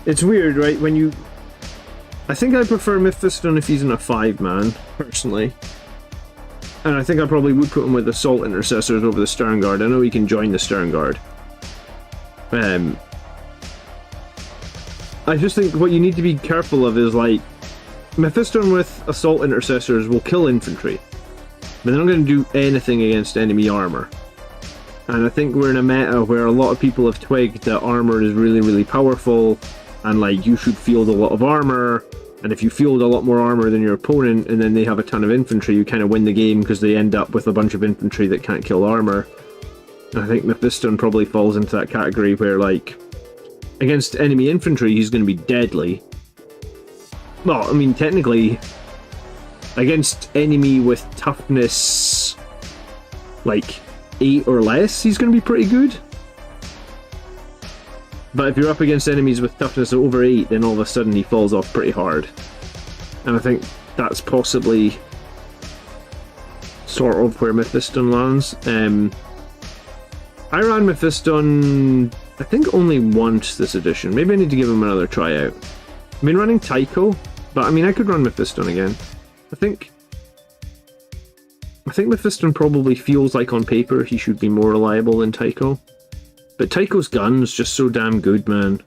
It's weird, right? When you... I think I prefer Mephiston if he's in a 5-man, personally. And I think I probably would put him with assault intercessors over the Sternguard. I know he can join the Sternguard. I just think what you need to be careful of is, like, Mephiston with Assault Intercessors will kill infantry, but they're not going to do anything against enemy armor. And I think we're in a meta where a lot of people have twigged that armor is really, really powerful, and like you should field a lot of armor, and if you field a lot more armor than your opponent and then they have a ton of infantry, you kind of win the game because they end up with a bunch of infantry that can't kill armor. And I think Mephiston probably falls into that category where, like, against enemy infantry he's going to be deadly. Well, I mean, technically, against enemy with toughness like 8 or less, he's going to be pretty good. But if you're up against enemies with toughness over 8, then all of a sudden he falls off pretty hard. And I think that's possibly sort of where Mephiston lands. I ran Mephiston, I think, only once this edition. Maybe I need to give him another try out. I've been running Tycho, but I mean, I could run Mephiston again. I think Mephiston probably feels like on paper he should be more reliable than Tycho. But Tycho's gun's just so damn good, man.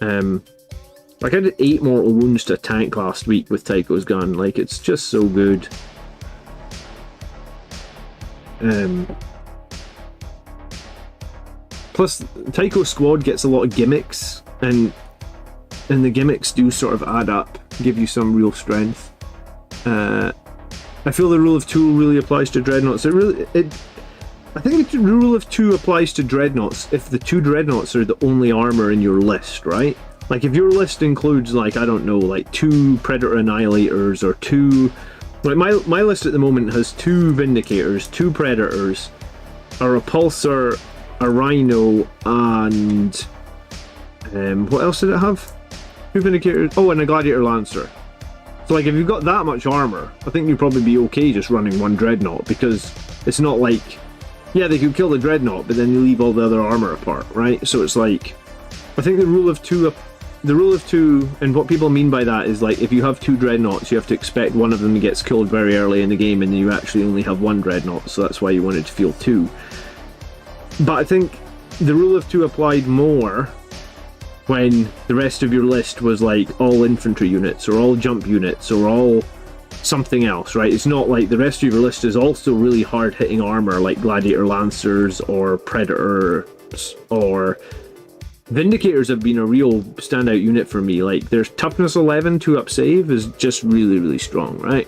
Like, I did 8 mortal wounds to a tank last week with Tycho's gun. Like, it's just so good. Plus, Tycho's squad gets a lot of gimmicks, and the gimmicks do sort of add up, give you some real strength. I feel the rule of 2 really applies to Dreadnoughts. I think the rule of 2 applies to Dreadnoughts if the 2 Dreadnoughts are the only armor in your list, right? Like, if your list includes, like, I don't know, like 2 Predator Annihilators or 2... Like, my list at the moment has 2 Vindicators, 2 Predators, a Repulsor, a Rhino, and... what else did it have? 2 Vindicators... Oh, and a Gladiator Lancer. So, like, if you've got that much armor, I think you'd probably be okay just running 1 Dreadnought, because it's not like... Yeah, they could kill the Dreadnought, but then you leave all the other armor apart, right? So it's like... I think the rule of 2, and what people mean by that is, like, if you have 2 Dreadnoughts, you have to expect one of them gets killed very early in the game, and you actually only have 1 Dreadnought, so that's why you wanted to field 2. But I think the rule of 2 applied more when the rest of your list was, like, all infantry units, or all jump units, or all something else, right? It's not like the rest of your list is also really hard-hitting armor, like Gladiator Lancers, or Predators, or... Vindicators have been a real standout unit for me. Like, there's toughness 11, 2-up save is just really, really strong, right?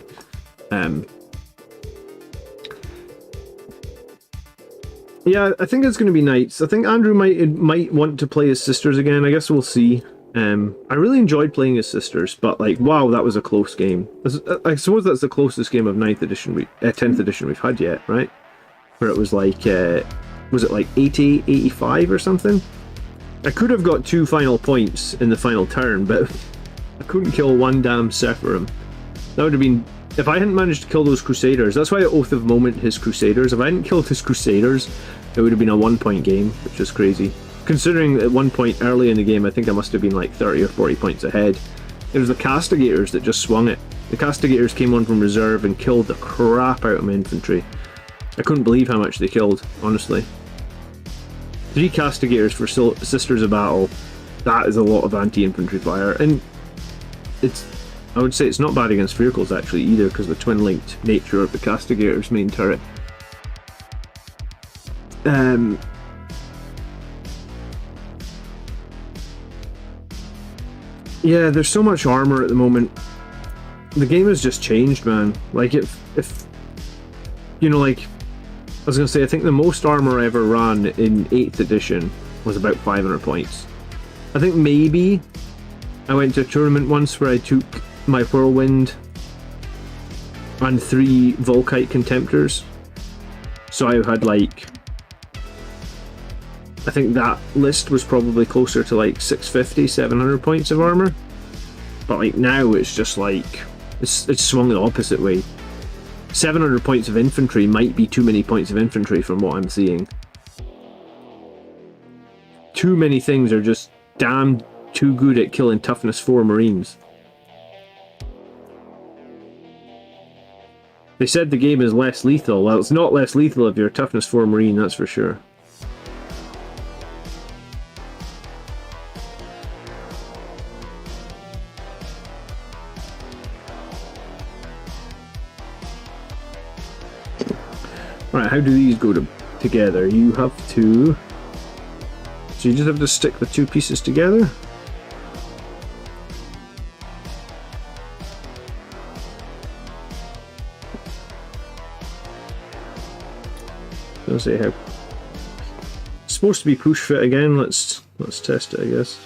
Yeah, I think it's going to be Knights. I think Andrew might want to play his sisters again. I guess we'll see. I really enjoyed playing his sisters, but, like, wow, that was a close game. I suppose that's the closest game of 10th edition we've had yet, right? Where it was like, was it like 80, 85 or something? I could have got 2 final points in the final turn, but I couldn't kill 1 damn Sephirim. That would have been... If I hadn't managed to kill those Crusaders, that's why I Oath of Moment his Crusaders. If I hadn't killed his Crusaders, it would have been a 1-point game, which is crazy. Considering at one point early in the game, I think I must have been like 30 or 40 points ahead. It was the Castigators that just swung it. The Castigators came on from reserve and killed the crap out of my infantry. I couldn't believe how much they killed, honestly. 3 Castigators for Sisters of Battle, that is a lot of anti-infantry fire, and I would say it's not bad against vehicles actually either, because the twin-linked nature of the Castigator's main turret. Yeah, there's so much armor at the moment. The game has just changed, man. Like, if you know, like, I was going to say, I think the most armor I ever ran in 8th edition was about 500 points. I think maybe I went to a tournament once where I took my Whirlwind and 3 Volkite Contemptors. So I had, like... I think that list was probably closer to, like, 650, 700 points of armor. But, like, now it's just, like... It's swung the opposite way. 700 points of infantry might be too many points of infantry from what I'm seeing. Too many things are just damn too good at killing toughness 4 Marines. They said the game is less lethal. Well, it's not less lethal if you're a toughness 4 Marine, that's for sure. Alright, how do these go together? You have to... So you just have to stick the two pieces together? Let's see how... It's supposed to be push fit again, let's test it, I guess.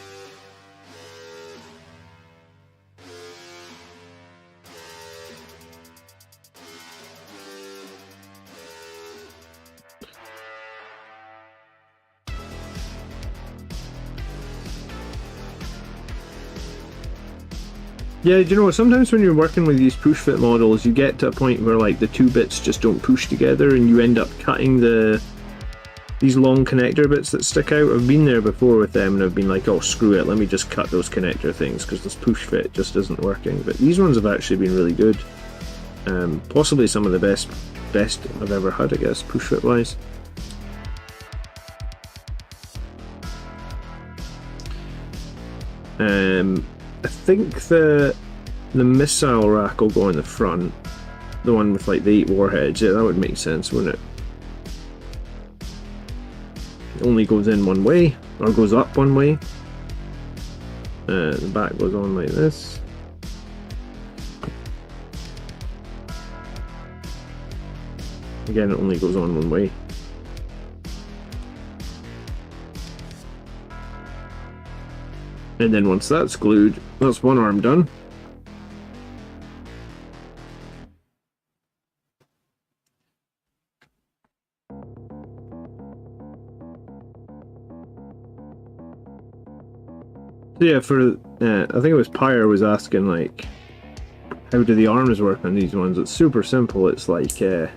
Yeah, do you know, sometimes when you're working with these push fit models, you get to a point where like the two bits just don't push together and you end up cutting these long connector bits that stick out. I've been there before with them and I've been like, oh screw it, let me just cut those connector things because this push fit just isn't working. But these ones have actually been really good. Possibly some of the best I've ever had, I guess, push fit wise. I think the missile rack will go in the front. The one with like the 8 warheads. Yeah, that would make sense, wouldn't it? It only goes in one way, or goes up one way. The back goes on like this. Again, it only goes on one way. And then once that's glued, that's one arm done. So yeah, for I think it was Pyre was asking like, how do the arms work on these ones? It's super simple. It's like you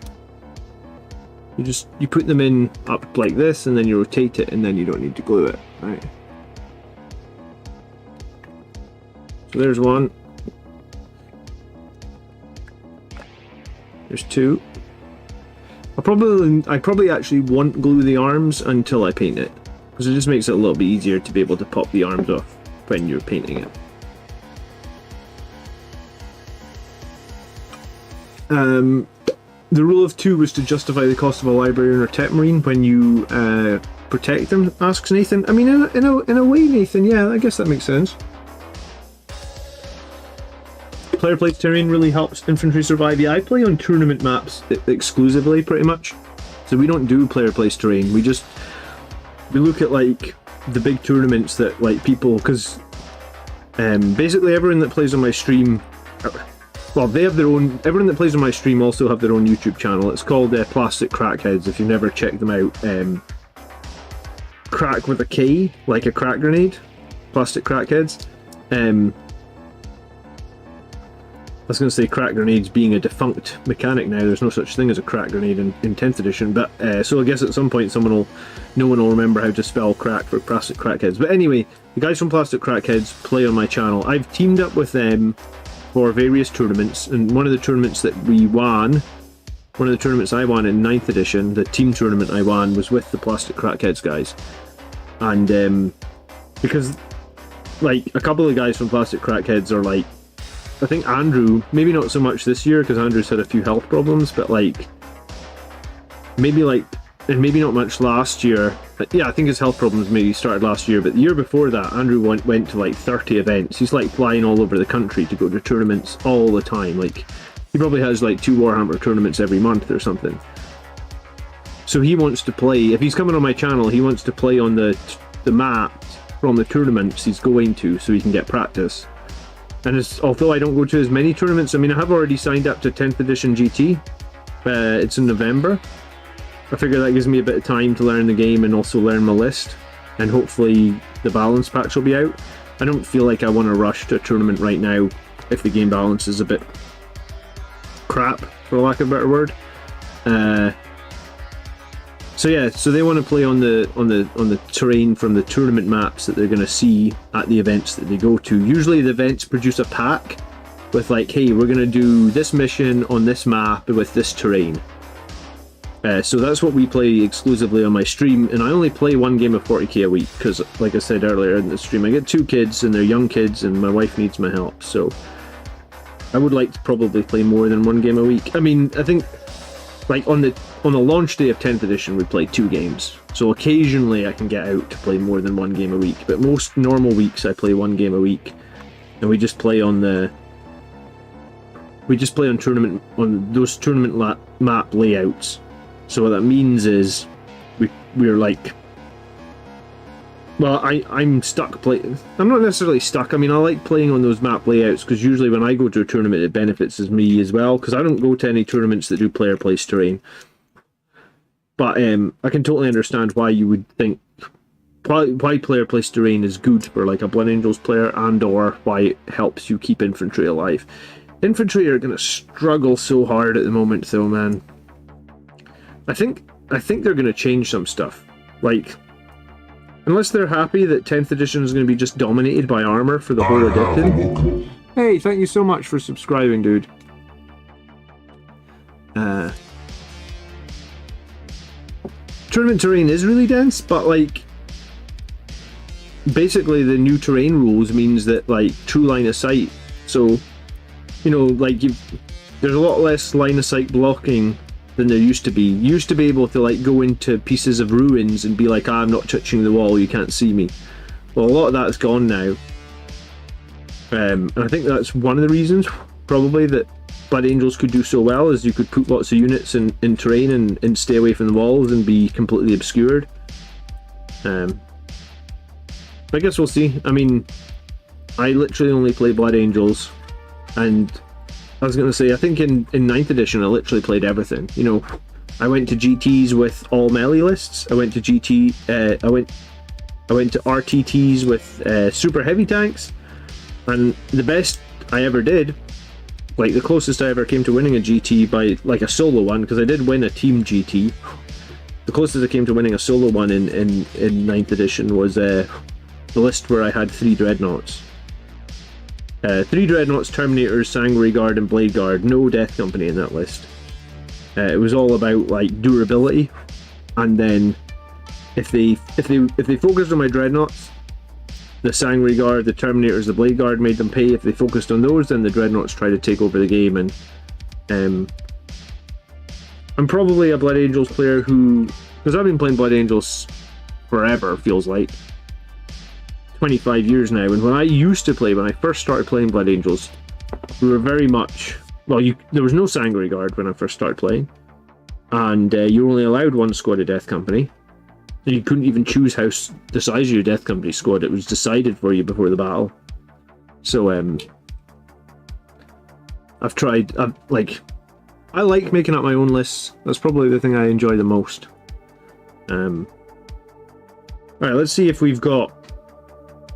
put them in up like this, and then you rotate it, and then you don't need to glue it, right? So there's one. There's two. I probably actually won't glue the arms until I paint it, because it just makes it a little bit easier to be able to pop the arms off when you're painting it. The rule of 2 was to justify the cost of a librarian or tech marine when you protect them, asks Nathan. I mean, in a way, Nathan, yeah, I guess that makes sense. Player plays terrain really helps infantry survive. Yeah, I play on tournament maps exclusively, pretty much. So we don't do player plays terrain. We look at like the big tournaments that like people, because basically everyone that plays on my stream, well, they have their own. Everyone that plays on my stream also have their own YouTube channel. It's called Plastic Crackheads. If you've never checked them out, crack with a K, like a crack grenade. Plastic Crackheads. I was going to say crack grenades being a defunct mechanic now. There's no such thing as a crack grenade in 10th edition. But so I guess at some point no one will remember how to spell crack for Plastic Crackheads. But anyway, the guys from Plastic Crackheads play on my channel. I've teamed up with them for various tournaments, and one of the tournaments that we won, one of the tournaments I won in 9th edition, the team tournament I won, was with the Plastic Crackheads guys. And because like a couple of guys from Plastic Crackheads are like, I think Andrew, maybe not so much this year because Andrew's had a few health problems, but like maybe not much last year. Yeah, I think his health problems maybe started last year, but the year before that, Andrew went to like 30 events. He's like flying all over the country to go to tournaments all the time. Like he probably has like 2 Warhammer tournaments every month or something. So he wants to play. If he's coming on my channel, he wants to play on the maps from the tournaments he's going to, so he can get practice. And although I don't go to as many tournaments, I mean, I have already signed up to 10th edition GT. It's in November. I figure that gives me a bit of time to learn the game and also learn my list. And hopefully the balance patch will be out. I don't feel like I want to rush to a tournament right now if the game balance is a bit crap, for lack of a better word. So yeah, so they want to play on the terrain from the tournament maps that they're going to see at the events that they go to. Usually the events produce a pack with like, hey, we're going to do this mission on this map with this terrain. So that's what we play exclusively on my stream, and I only play one game of 40k a week because, like I said earlier in the stream, I get 2 kids and they're young kids and my wife needs my help, so I would like to probably play more than 1 game a week. I mean, I think like on the launch day of 10th edition, we played 2 games. So occasionally I can get out to play more than 1 game a week, but most normal weeks I play 1 game a week, and we just play on tournament, on those tournament map layouts. So what that means is we're like, well, I'm stuck playing. I'm not necessarily stuck. I mean, I like playing on those map layouts because usually when I go to a tournament, it benefits me as well, because I don't go to any tournaments that do player place terrain. But I can totally understand why you would think why player place terrain is good for like a Blood Angels player, and or why it helps you keep infantry alive. Infantry are going to struggle so hard at the moment, though, man. I think they're going to change some stuff, like. Unless they're happy that 10th edition is going to be just dominated by armor for the whole edition. Hey, thank you so much for subscribing, dude. Tournament terrain is really dense, but like, basically the new terrain rules means that like true line of sight. So, you know, like there's a lot less line of sight blocking than there used to be. You used to be able to like go into pieces of ruins and be like, I'm not touching the wall, you can't see me. Well, a lot of that's gone now. And I think that's one of the reasons, probably, that Blood Angels could do so well, is you could put lots of units in terrain and stay away from the walls and be completely obscured. I guess we'll see. I mean, I literally only play Blood Angels, and I was going to say, I think in 9th edition I literally played everything. You know, I went to GTs with all melee lists. I went to I went to RTTs with super heavy tanks, and the best I ever did, like the closest I ever came to winning a GT by like a solo one, because I did win a team GT. The closest I came to winning a solo one in 9th edition was the list where I had 3 dreadnoughts. 3 dreadnoughts, Terminators, Sanguinary Guard, and Blade Guard. No Death Company in that list. It was all about like durability, and then if they focused on my dreadnoughts, the Sanguinary Guard, the Terminators, the Blade Guard made them pay. If they focused on those, then the dreadnoughts tried to take over the game. And I'm probably a Blood Angels player who, because I've been playing Blood Angels forever, feels like 25 years now, and when I first started playing Blood Angels, we were very much, well, there was no Sanguinary Guard when I first started playing, and you were only allowed 1 squad of Death Company. You couldn't even choose the size of your Death Company squad. It was decided for you before the battle. So I like making up my own lists. That's probably the thing I enjoy the most. Alright, let's see if we've got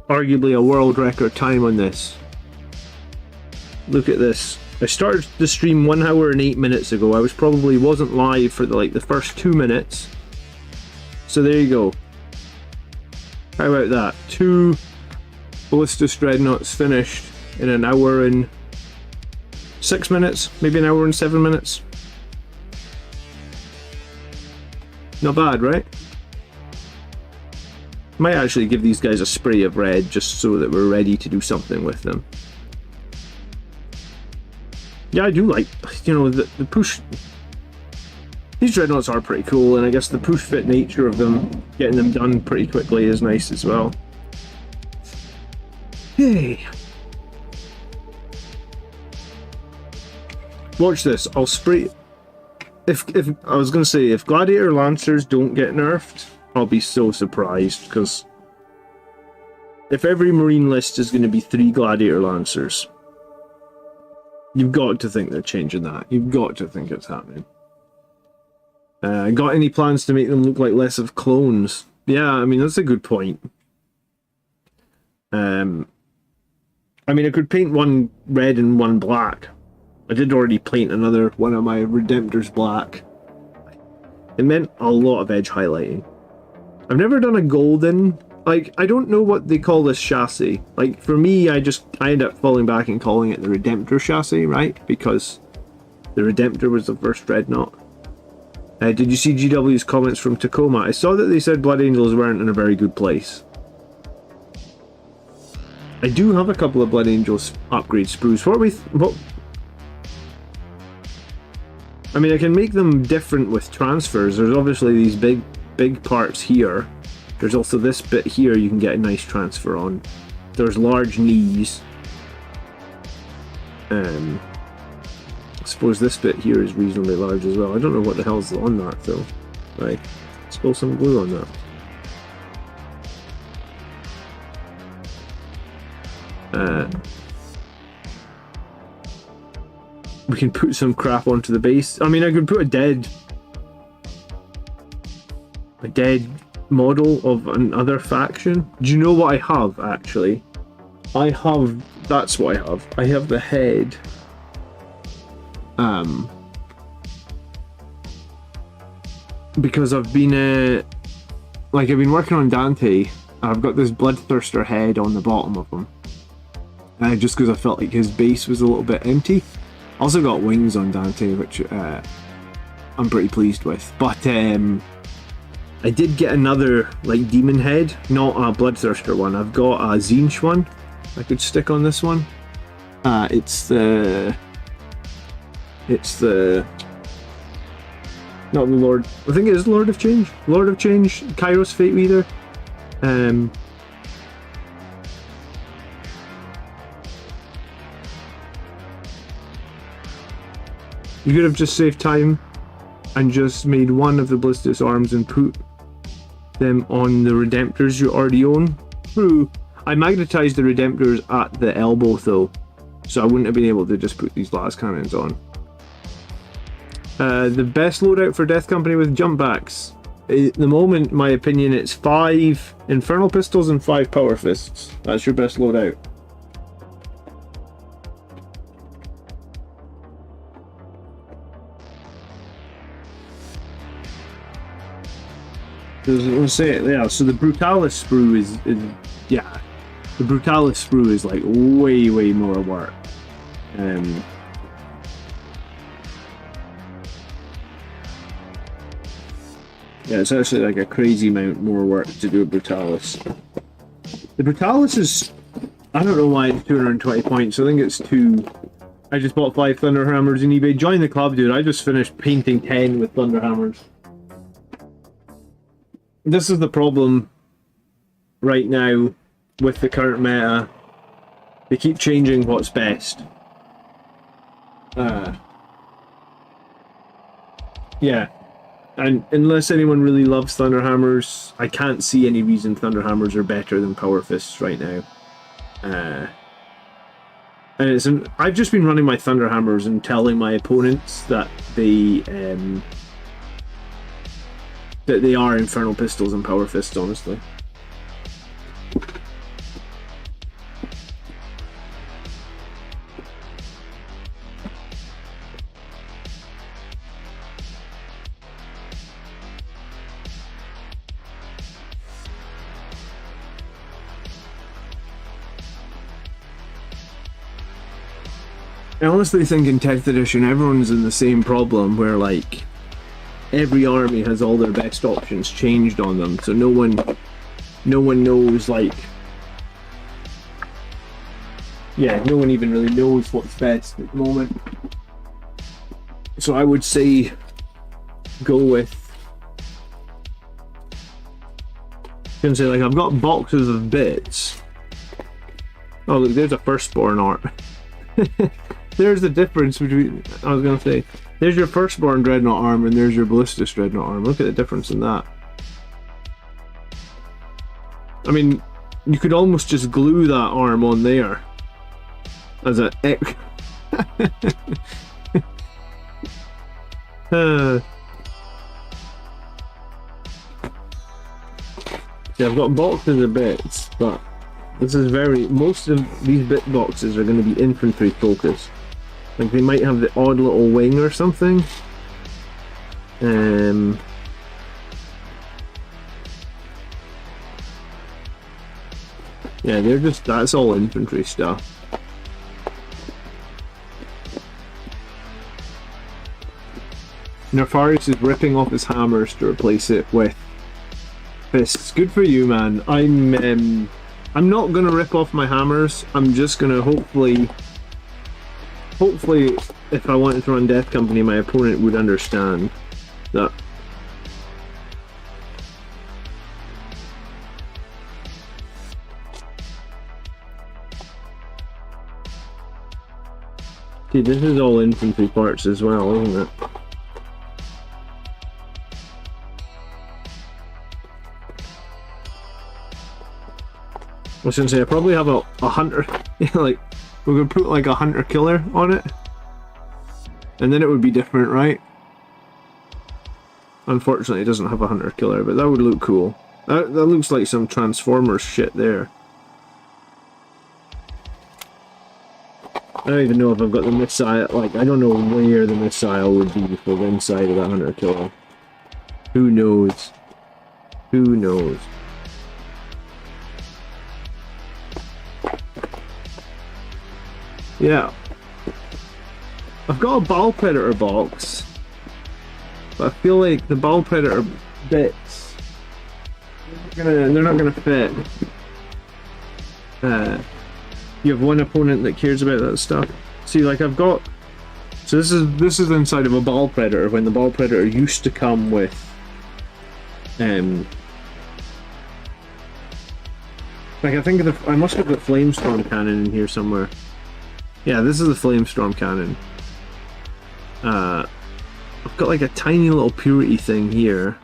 arguably a world record time on this. Look at this. I started the stream 1 hour and 8 minutes ago. I wasn't live for the first 2 minutes. So there you go. How about that? 2 Ballistus Dreadnoughts finished in 1 hour and 6 minutes, maybe 1 hour and 7 minutes. Not bad, right? Might actually give these guys a spray of red just so that we're ready to do something with them. Yeah, I do like, you know, the push. These dreadnoughts are pretty cool, and I guess the push fit nature of them, getting them done pretty quickly, is nice as well. Hey. Watch this. I'll spray. If I was gonna say, if Gladiator Lancers don't get nerfed, I'll be so surprised, because if every Marine list is going to be 3 Gladiator Lancers, you've got to think they're changing that. You've got to think it's happening. Got any plans to make them look like less of clones? Yeah, I mean, that's a good point. I mean, I could paint 1 red and 1 black. I did already paint another one of my Redemptors black. It meant a lot of edge highlighting. I've never done a golden, like, I don't know what they call this chassis. Like, for me, I end up falling back and calling it the Redemptor chassis, right? Because the Redemptor was the first dreadnought. Did you see GW's comments from Tacoma? I saw that they said Blood Angels weren't in a very good place. I do have a couple of Blood Angels upgrade sprues. What I mean, I can make them different with transfers. There's obviously these big parts here. There's also this bit here you can get a nice transfer on. There's large knees. I suppose this bit here is reasonably large as well. I don't know what the hell's on that though. Right, spill some glue on that. We can put some crap onto the base. I mean, I could put a dead model of another faction. Do you know what I have, actually? That's what I have. I have the head. Because I've been, I've been working on Dante. I've got this Bloodthirster head on the bottom of him. Just because I felt like his base was a little bit empty. Also got wings on Dante, which I'm pretty pleased with. But I did get another demon head, not a Bloodthirster one. I've got a Zinch one I could stick on this one. It's the not the Lord. I think it is Lord of Change. Lord of Change, Kairos Fate Weather. You could have just saved time and just made one of the Ballistus arms and put them on the Redemptors you already own. True. I magnetized the Redemptors at the elbow though, so I wouldn't have been able to just put these blast cannons on. The best loadout for Death Company with jump backs. At the moment, my opinion, it's 5 Infernal Pistols and 5 Power Fists. That's your best loadout. I was going to say, yeah, so the Brutalis sprue is yeah, the Brutalis sprue is way more work. Yeah, it's actually a crazy amount more work to do a Brutalis. The Brutalis is, I don't know why it's 220 points. I think it's 2. I just bought 5 Thunderhammers in eBay. Join the club, dude. I just finished painting 10 with Thunderhammers. This is the problem right now with the current meta. They keep changing what's best. Yeah. And unless anyone really loves Thunderhammers, I can't see any reason Thunderhammers are better than Power Fists right now. And I've just been running my Thunderhammers and telling my opponents that they are Infernal Pistols and Power Fists, honestly. I honestly think in 10th edition everyone's in the same problem where every army has all their best options changed on them, so no one knows no one even really knows what's best at the moment. So I would say go with, I've got boxes of bits. Oh look, there's a Firstborn art. There's the difference between, I was gonna say, there's your Firstborn Dreadnought arm and there's your Ballistus Dreadnought arm. Look at the difference in that. I mean, you could almost just glue that arm on there as a See, I've got boxes of bits, but this is most of these bit boxes are going to be infantry focused. They might have the odd little wing or something. Yeah, that's all infantry stuff. Nefarious is ripping off his hammers to replace it with fists. Good for you, man. I'm not gonna rip off my hammers. I'm just gonna hopefully hopefully, if I wanted to run Death Company, my opponent would understand that. See, this is all infantry parts as well, isn't it? I was gonna say, I probably have a hunter, like, we're gonna put like a hunter killer on it, and then it would be different, right? Unfortunately, it doesn't have a hunter killer, but that would look cool. That looks like some Transformers shit there. I don't even know if I've got the missile, like, I don't know where the missile would be for the inside of that hunter killer. Who knows? Who knows? Yeah. I've got a Ball Predator box, but I feel like the Ball Predator bits, they're not gonna fit. You have one opponent that cares about that stuff. See, like I've got, so this is inside of a Ball Predator, when the Ball Predator used to come with like I think I must have the Flamestorm cannon in here somewhere. Yeah, this is the Flamestorm cannon. I've got like a tiny little purity thing here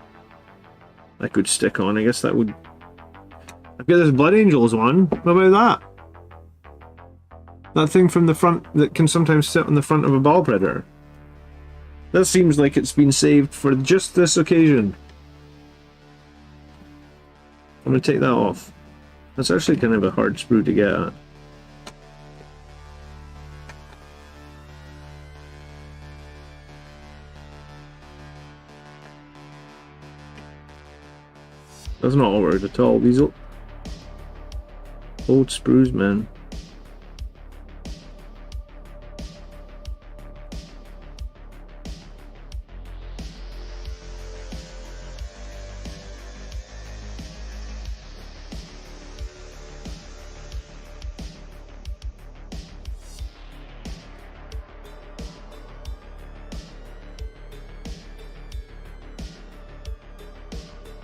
I could stick on. I guess that would. I've got this Blood Angels one. What about that? That thing from the front that can sometimes sit on the front of a Ball Predator. That seems like it's been saved for just this occasion. I'm gonna take that off. That's actually kind of a hard sprue to get at. That's not awkward at all. These old sprues, man.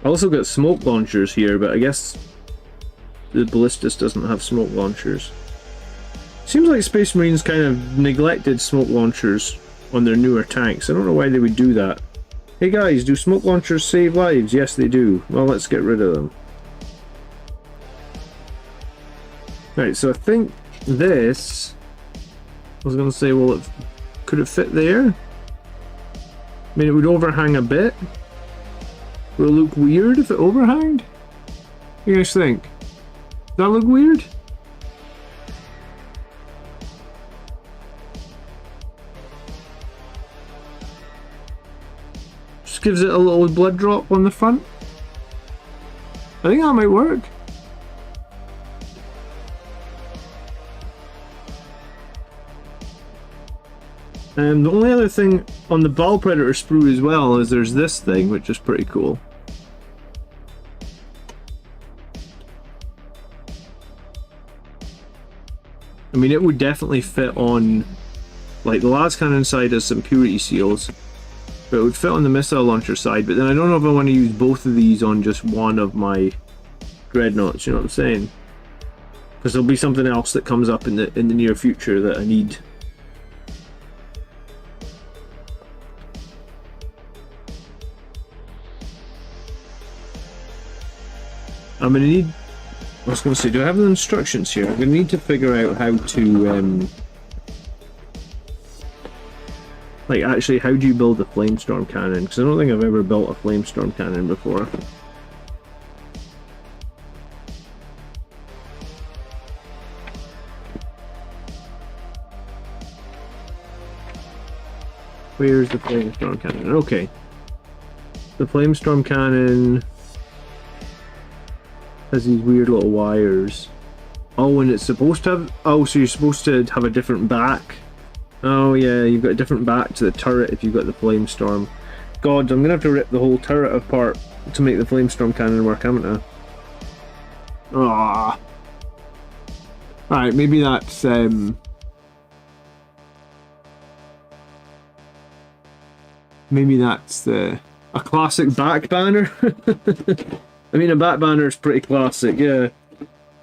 I also got smoke launchers here, but I guess the Ballistus doesn't have smoke launchers. Seems like Space Marines kind of neglected smoke launchers on their newer tanks. I don't know why they would do that. Hey guys, do smoke launchers save lives? Yes, they do. Well, let's get rid of them. Right, so I think this... I was going to say, well, could it fit there? I mean, it would overhang a bit. Will it look weird if it overhanged? What do you guys think? Does that look weird? Just gives it a little blood drop on the front. I think that might work. And the only other thing on the Ball Predator sprue as well is there's this thing, which is pretty cool. I mean, it would definitely fit on, like, the las cannon side has some purity seals, but it would fit on the missile launcher side. But then I don't know if I want to use both of these on just one of my dreadnoughts. You know what I'm saying? Because there'll be something else that comes up in the near future that I need. I'm gonna need. I was going to say, do I have the instructions here? I'm going to need to figure out how to, like, actually, how do you build a Flamestorm cannon? Because I don't think I've ever built a Flamestorm cannon before. Where's the Flamestorm cannon? Okay. The Flamestorm cannon has these weird little wires. Oh, and it's supposed to have... Oh, so you're supposed to have a different back. Oh yeah, you've got a different back to the turret if you've got the Flamestorm. God, I'm gonna have to rip the whole turret apart to make the Flamestorm cannon work, haven't I? Ah. Alright, maybe that's Maybe that's a classic back banner. I mean, a back banner is pretty classic, yeah.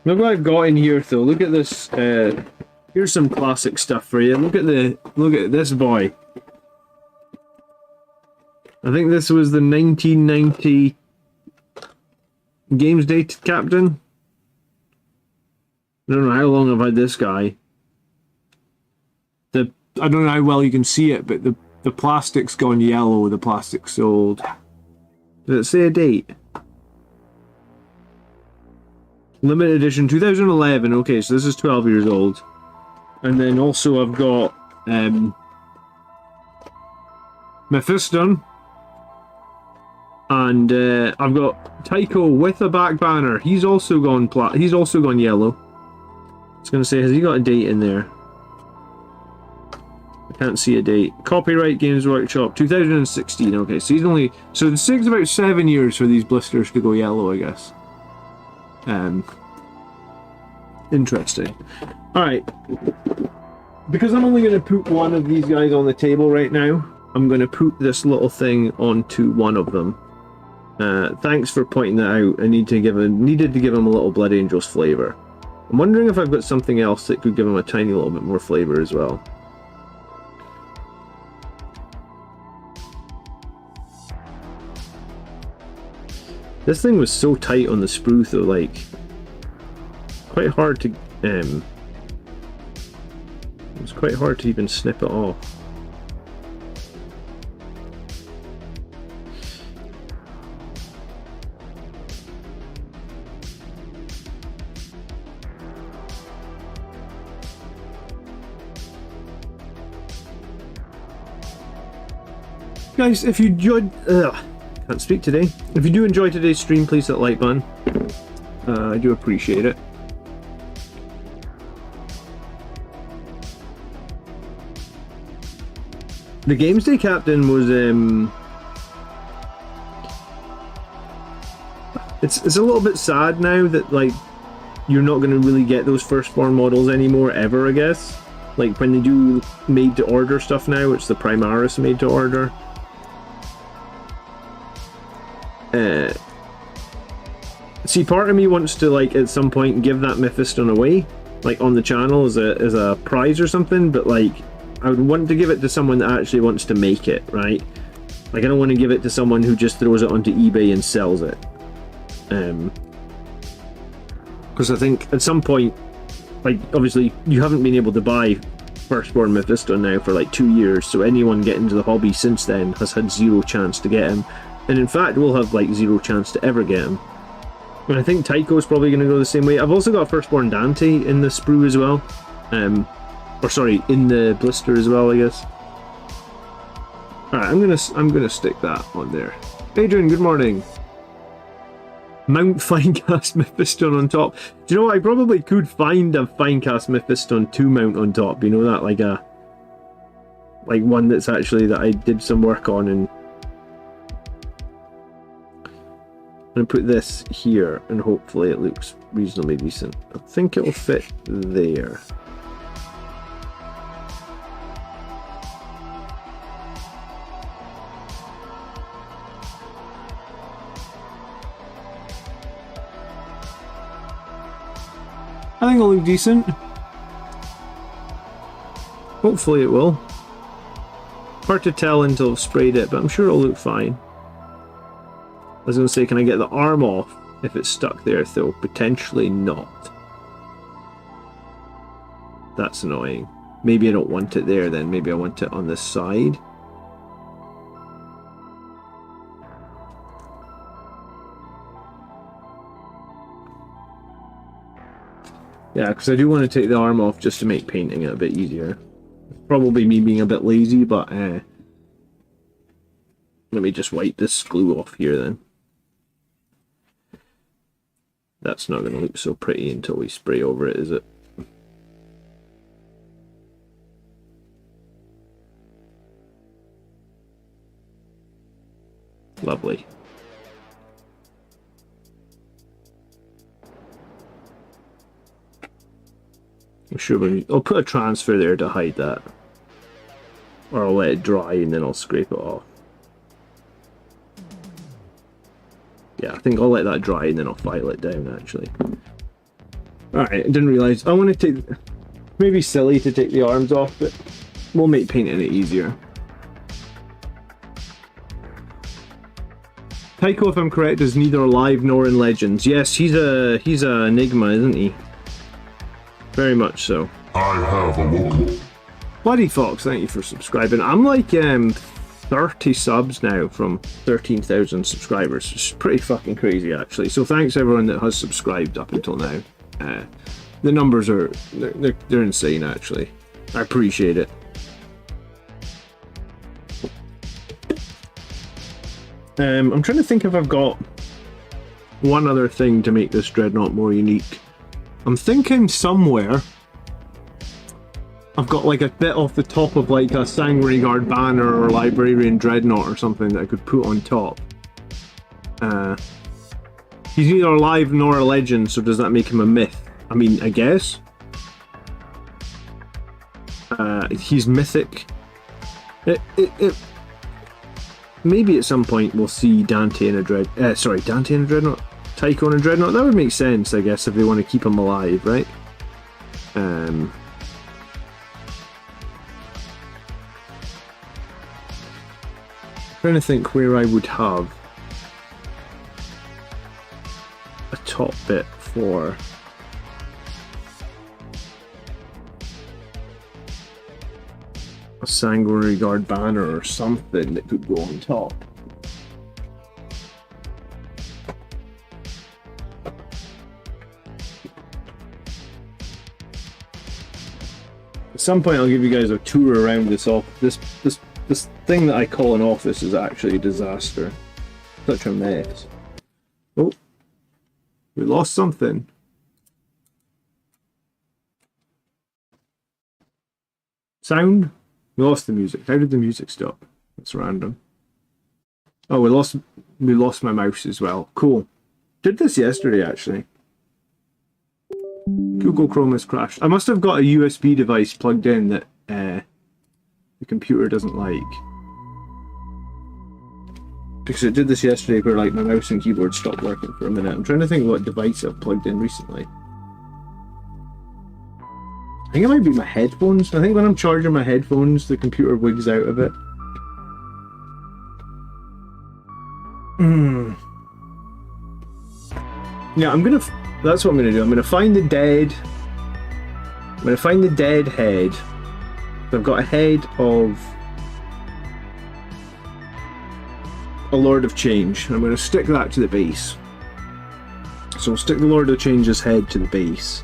Look what I've got in here, though. Look at this. Here's some classic stuff for you. Look at this boy. I think this was the 1990 Games Day Captain. I don't know how long I've had this guy. I don't know how well you can see it, but the plastic's gone yellow. The plastic's old. Does it say a date? Limited edition 2011. Okay, so this is 12 years old. And then also I've got Mephiston. And I've got Tycho with a back banner. He's also gone yellow. I was going to say, has he got a date in there? I can't see a date. Copyright Games Workshop 2016. Okay, so it takes about 7 years for these blisters to go yellow, I guess. Interesting. Alright. Because I'm only going to put one of these guys on the table right now, I'm going to put this little thing onto one of them. Thanks for pointing that out. I needed to give him a little Blood Angels flavour. I'm wondering if I've got something else that could give him a tiny little bit more flavour as well. This thing was so tight on the sprue though, like, quite hard to, it was quite hard to even snip it off. Guys, if you enjoyed, can't speak today. If you do enjoy today's stream, please hit the like button. I do appreciate it. The Games Day Captain was it's a little bit sad now that like you're not going to really get those firstborn models anymore ever, I guess. Like when they do made to order stuff now, it's the Primaris made to order. See, part of me wants to like at some point give that Mephiston away, like on the channel as a prize or something, but like I would want to give it to someone that actually wants to make it, right? Like I don't want to give it to someone who just throws it onto eBay and sells it. Because I think at some point, like obviously you haven't been able to buy firstborn Mephiston now for like 2 years, so anyone getting into the hobby since then has had zero chance to get him. And in fact, we'll have like zero chance to ever get him. And I think Tycho's probably going to go the same way. I've also got Firstborn Dante in the sprue as well. Or sorry, in the blister as well, I guess. Alright, I'm gonna stick that on there. Adrian, good morning. Mount Finecast Mephiston on top. Do you know what? I probably could find a Finecast Mephiston to mount on top. You know that, like one that's actually that I did some work on and. I'm going to put this here and hopefully it looks reasonably decent. I think it will fit there. I think it'll look decent. Hopefully it will. Hard to tell until I've sprayed it, but I'm sure it'll look fine. I was going to say, can I get the arm off if it's stuck there, though? Potentially not. That's annoying. Maybe I don't want it there then. Maybe I want it on this side. Yeah, because I do want to take the arm off just to make painting it a bit easier. Probably me being a bit lazy, but let me just wipe this glue off here then. That's not going to look so pretty until we spray over it, is it? Lovely. I'm sure I'll put a transfer there to hide that. Or I'll let it dry and then I'll scrape it off. Yeah, I think I'll let that dry and then I'll file it down, actually. Alright, I didn't realise. I want to take... Maybe silly to take the arms off, but we'll make painting it easier. Tycho, if I'm correct, is neither alive nor in Legends. Yes, he's a enigma, isn't he? Very much so. I have awoken. Bloody Fox, thank you for subscribing. I'm like 30 subs now from 13,000 subscribers. It's pretty fucking crazy, actually. So thanks everyone that has subscribed up until now. The numbers are they're insane, actually. I appreciate it. I'm trying to think if I've got one other thing to make this Dreadnought more unique. I'm thinking somewhere I've got like a bit off the top of like a Sanguinary Guard banner or Librarian Dreadnought or something that I could put on top. He's neither alive nor a legend, so does that make him a myth? I mean, I guess. He's mythic. Maybe at some point we'll see Dante in a Dante in a Dreadnought? Tycho in a Dreadnought? That would make sense, I guess, if they want to keep him alive, right? Trying to think where I would have a top bit for a Sanguinary Guard banner or something that could go on top. At some point I'll give you guys a tour around this this thing that I call an office is actually a disaster. Such a mess. Oh, we lost something. Sound? We lost the music. How did the music stop? That's random. Oh, we lost my mouse as well. Cool. Did this yesterday, actually. Google Chrome has crashed. I must have got a USB device plugged in that the computer doesn't like. Because it did this yesterday where like my mouse and keyboard stopped working for a minute. I'm trying to think of what device I've plugged in recently. I think it might be my headphones. I think when I'm charging my headphones, the computer wigs out a bit. Yeah, that's what I'm gonna do. I'm gonna find the dead. I'm gonna find the dead head. So I've got a head of a Lord of Change. I'm gonna stick that to the base. So we'll stick the Lord of Change's head to the base.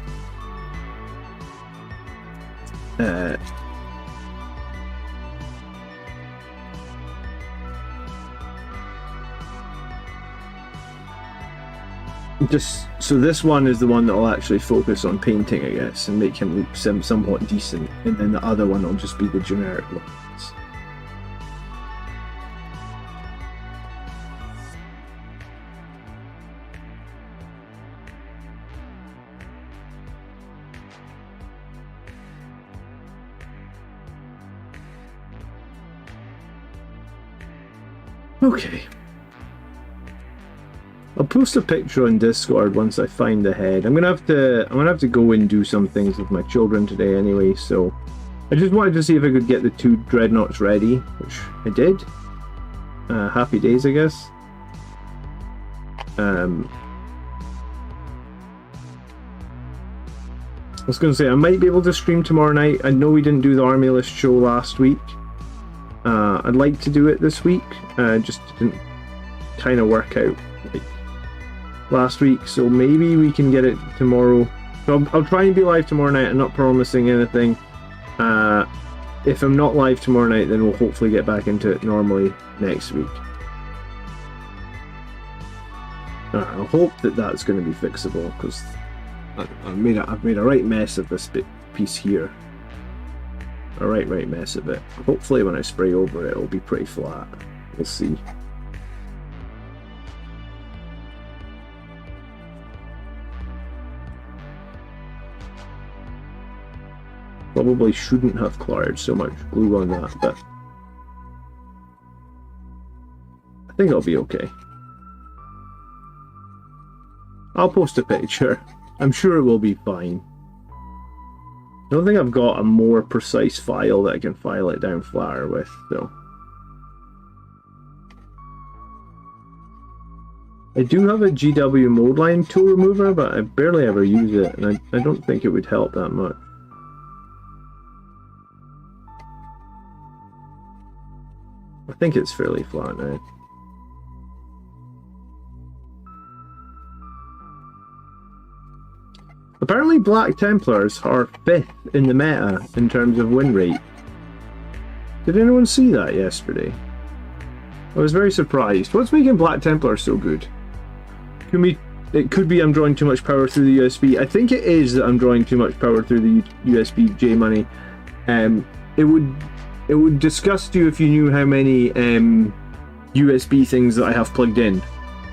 Just so this one is the one that will actually focus on painting, I guess, and make him look somewhat decent, and then the other one will just be the generic ones. Okay. I'll post a picture on Discord once I find the head. I'm gonna have to go and do some things with my children today anyway, so I just wanted to see if I could get the 2 dreadnoughts ready, which I did. Happy days, I guess. I was gonna say I might be able to stream tomorrow night. I know we didn't do the Army List show last week. I'd like to do it this week. Just didn't kind of work out like last week, so maybe we can get it tomorrow. So I'll try and be live tomorrow night. I'm not promising anything. If I'm not live tomorrow night, then we'll hopefully get back into it normally next week. I hope that that's going to be fixable, because I've made a right mess of this piece here. A right mess of it. Hopefully when I spray over it, it'll be pretty flat. We'll see. Probably shouldn't have cleared so much glue on that, but I think it'll be okay. I'll post a picture. I'm sure it will be fine. I don't think I've got a more precise file that I can file it down flatter with, so. I do have a GW mode line tool remover, but I barely ever use it, and I don't think it would help that much. I think it's fairly flat now. Apparently Black Templars are 5th in the meta in terms of win rate. Did anyone see that yesterday? I was very surprised. What's making Black Templars so good? It could be I'm drawing too much power through the USB. I think it is that I'm drawing too much power through the USB J money. It would disgust you if you knew how many USB things that I have plugged in,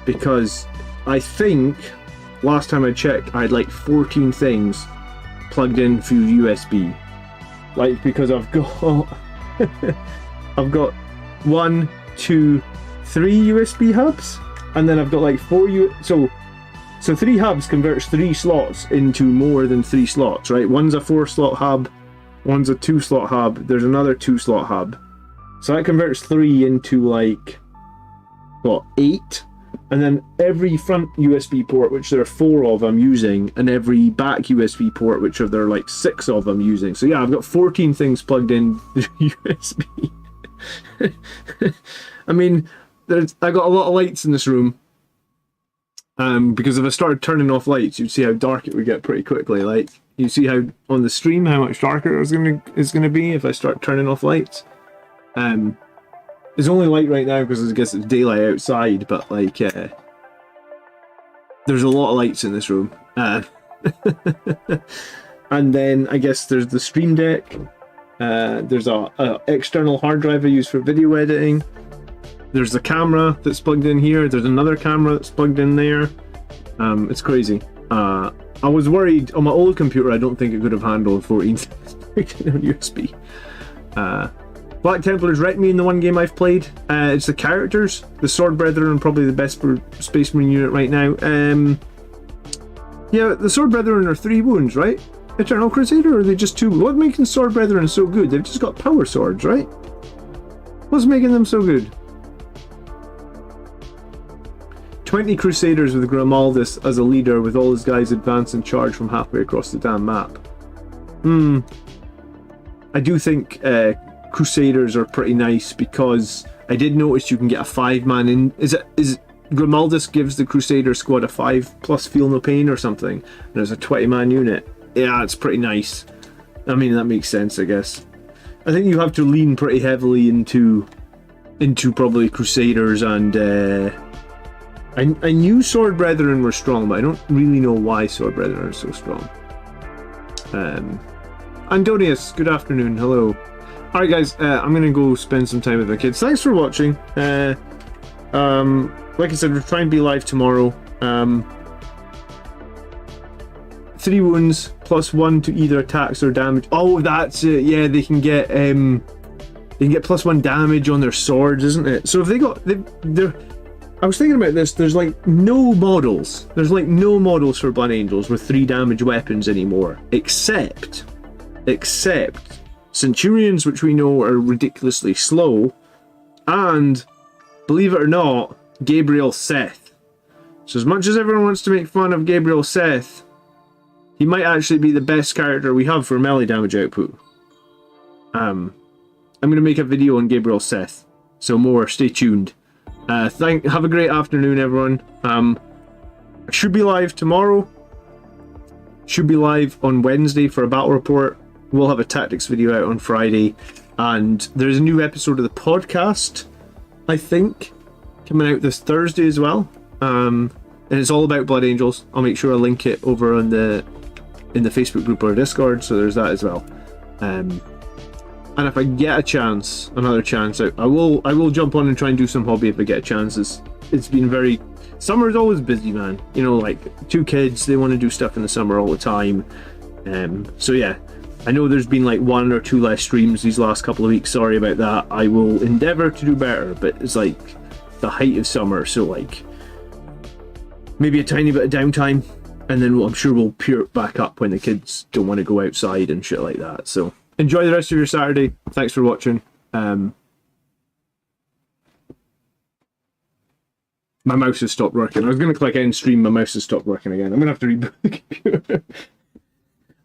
because I think last time I checked I had like 14 things plugged in through USB. Like, because I've got I've got 1, 2, 3 USB hubs. And then I've got like 4 so 3 hubs converts 3 slots into more than 3 slots, right? One's a 4-slot hub, one's a 2-slot hub, there's another 2-slot hub. So that converts 3 into like, what, 8? And then every front USB port, which there are 4 of, I'm using, and every back USB port, which there are like 6 of, I'm using. So yeah, I've got 14 things plugged in through USB. I mean, I got a lot of lights in this room, because if I started turning off lights, you'd see how dark it would get pretty quickly. Like, you see how on the stream how much darker it's gonna be if I start turning off lights. It's only light right now because I guess it's daylight outside, but like, there's a lot of lights in this room. And then I guess there's the Stream Deck. There's a external hard drive I use for video editing. There's the camera that's plugged in here. There's another camera that's plugged in there. It's crazy. I was worried on my old computer. I don't think it could have handled 14 things on USB. Black Templars wrecked me in the one game I've played. It's the characters. The Sword Brethren are probably the best for Space Marine unit right now. Yeah, the Sword Brethren are 3 wounds, right? Eternal Crusader, or are they just 2? What's making Sword Brethren so good? They've just got power swords, right? What's making them so good? 20 Crusaders with Grimaldus as a leader, with all his guys advance and charge from halfway across the damn map. I do think Crusaders are pretty nice, because I did notice you can get a 5-man in. Is Grimaldus gives the Crusader squad a 5+ feel no pain or something, and there's a 20-man unit. Yeah, it's pretty nice. I mean, that makes sense, I guess. I think you have to lean pretty heavily into probably Crusaders, and I knew Sword Brethren were strong, but I don't really know why Sword Brethren are so strong. Antonius, good afternoon, hello. Alright guys, I'm gonna go spend some time with my kids. Thanks for watching. Like I said, we're trying to be live tomorrow. 3 wounds, +1 to either attacks or damage. Oh, that's it, yeah, they can get +1 damage on their swords, isn't it? So if they're I was thinking about this, there's like no models. There's like no models for Blood Angels with 3 damage weapons anymore. Except Centurions, which we know are ridiculously slow, and, believe it or not, Gabriel Seth. So as much as everyone wants to make fun of Gabriel Seth, he might actually be the best character we have for melee damage output. I'm going to make a video on Gabriel Seth, so more, stay tuned. Have a great afternoon, everyone. I should be live tomorrow. Should be live on Wednesday for a battle report. We'll have a tactics video out on Friday, and there's a new episode of the podcast, I think, coming out this Thursday as well. And it's all about Blood Angels. I'll make sure I link it over in the Facebook group or Discord, so there's that as well. And if I get a chance, another chance, I will jump on and try and do some hobby if I get a chance. It's been very... Summer's always busy, man. You know, like, 2 kids, they want to do stuff in the summer all the time. So yeah, I know there's been like 1 or 2 less streams these last couple of weeks. Sorry about that. I will endeavour to do better, but it's like the height of summer, so like... maybe a tiny bit of downtime, and then I'm sure we'll pure it back up when the kids don't want to go outside and shit like that. So enjoy the rest of your Saturday. Thanks for watching. My mouse has stopped working. I was going to click end stream, my mouse has stopped working again. I'm going to have to reboot the computer.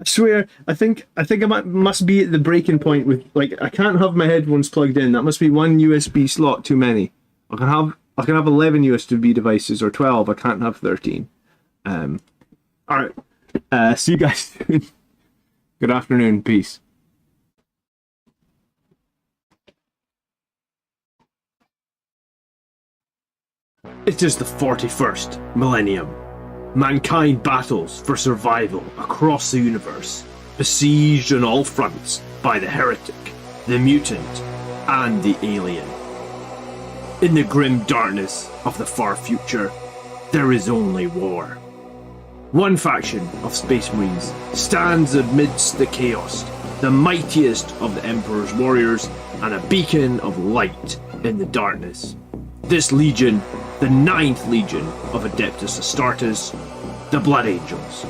I swear, I think I must be at the breaking point with, like, I can't have my headphones plugged in. That must be one USB slot too many. I can have 11 USB devices or 12. I can't have 13. Alright. See you guys soon. Good afternoon. Peace. It is the 41st millennium. Mankind battles for survival across the universe, besieged on all fronts by the heretic, the mutant, and the alien. In the grim darkness of the far future, there is only war. One faction of Space Marines stands amidst the chaos, the mightiest of the Emperor's warriors, and a beacon of light in the darkness. This legion, the 9th Legion of Adeptus Astartes, the Blood Angels.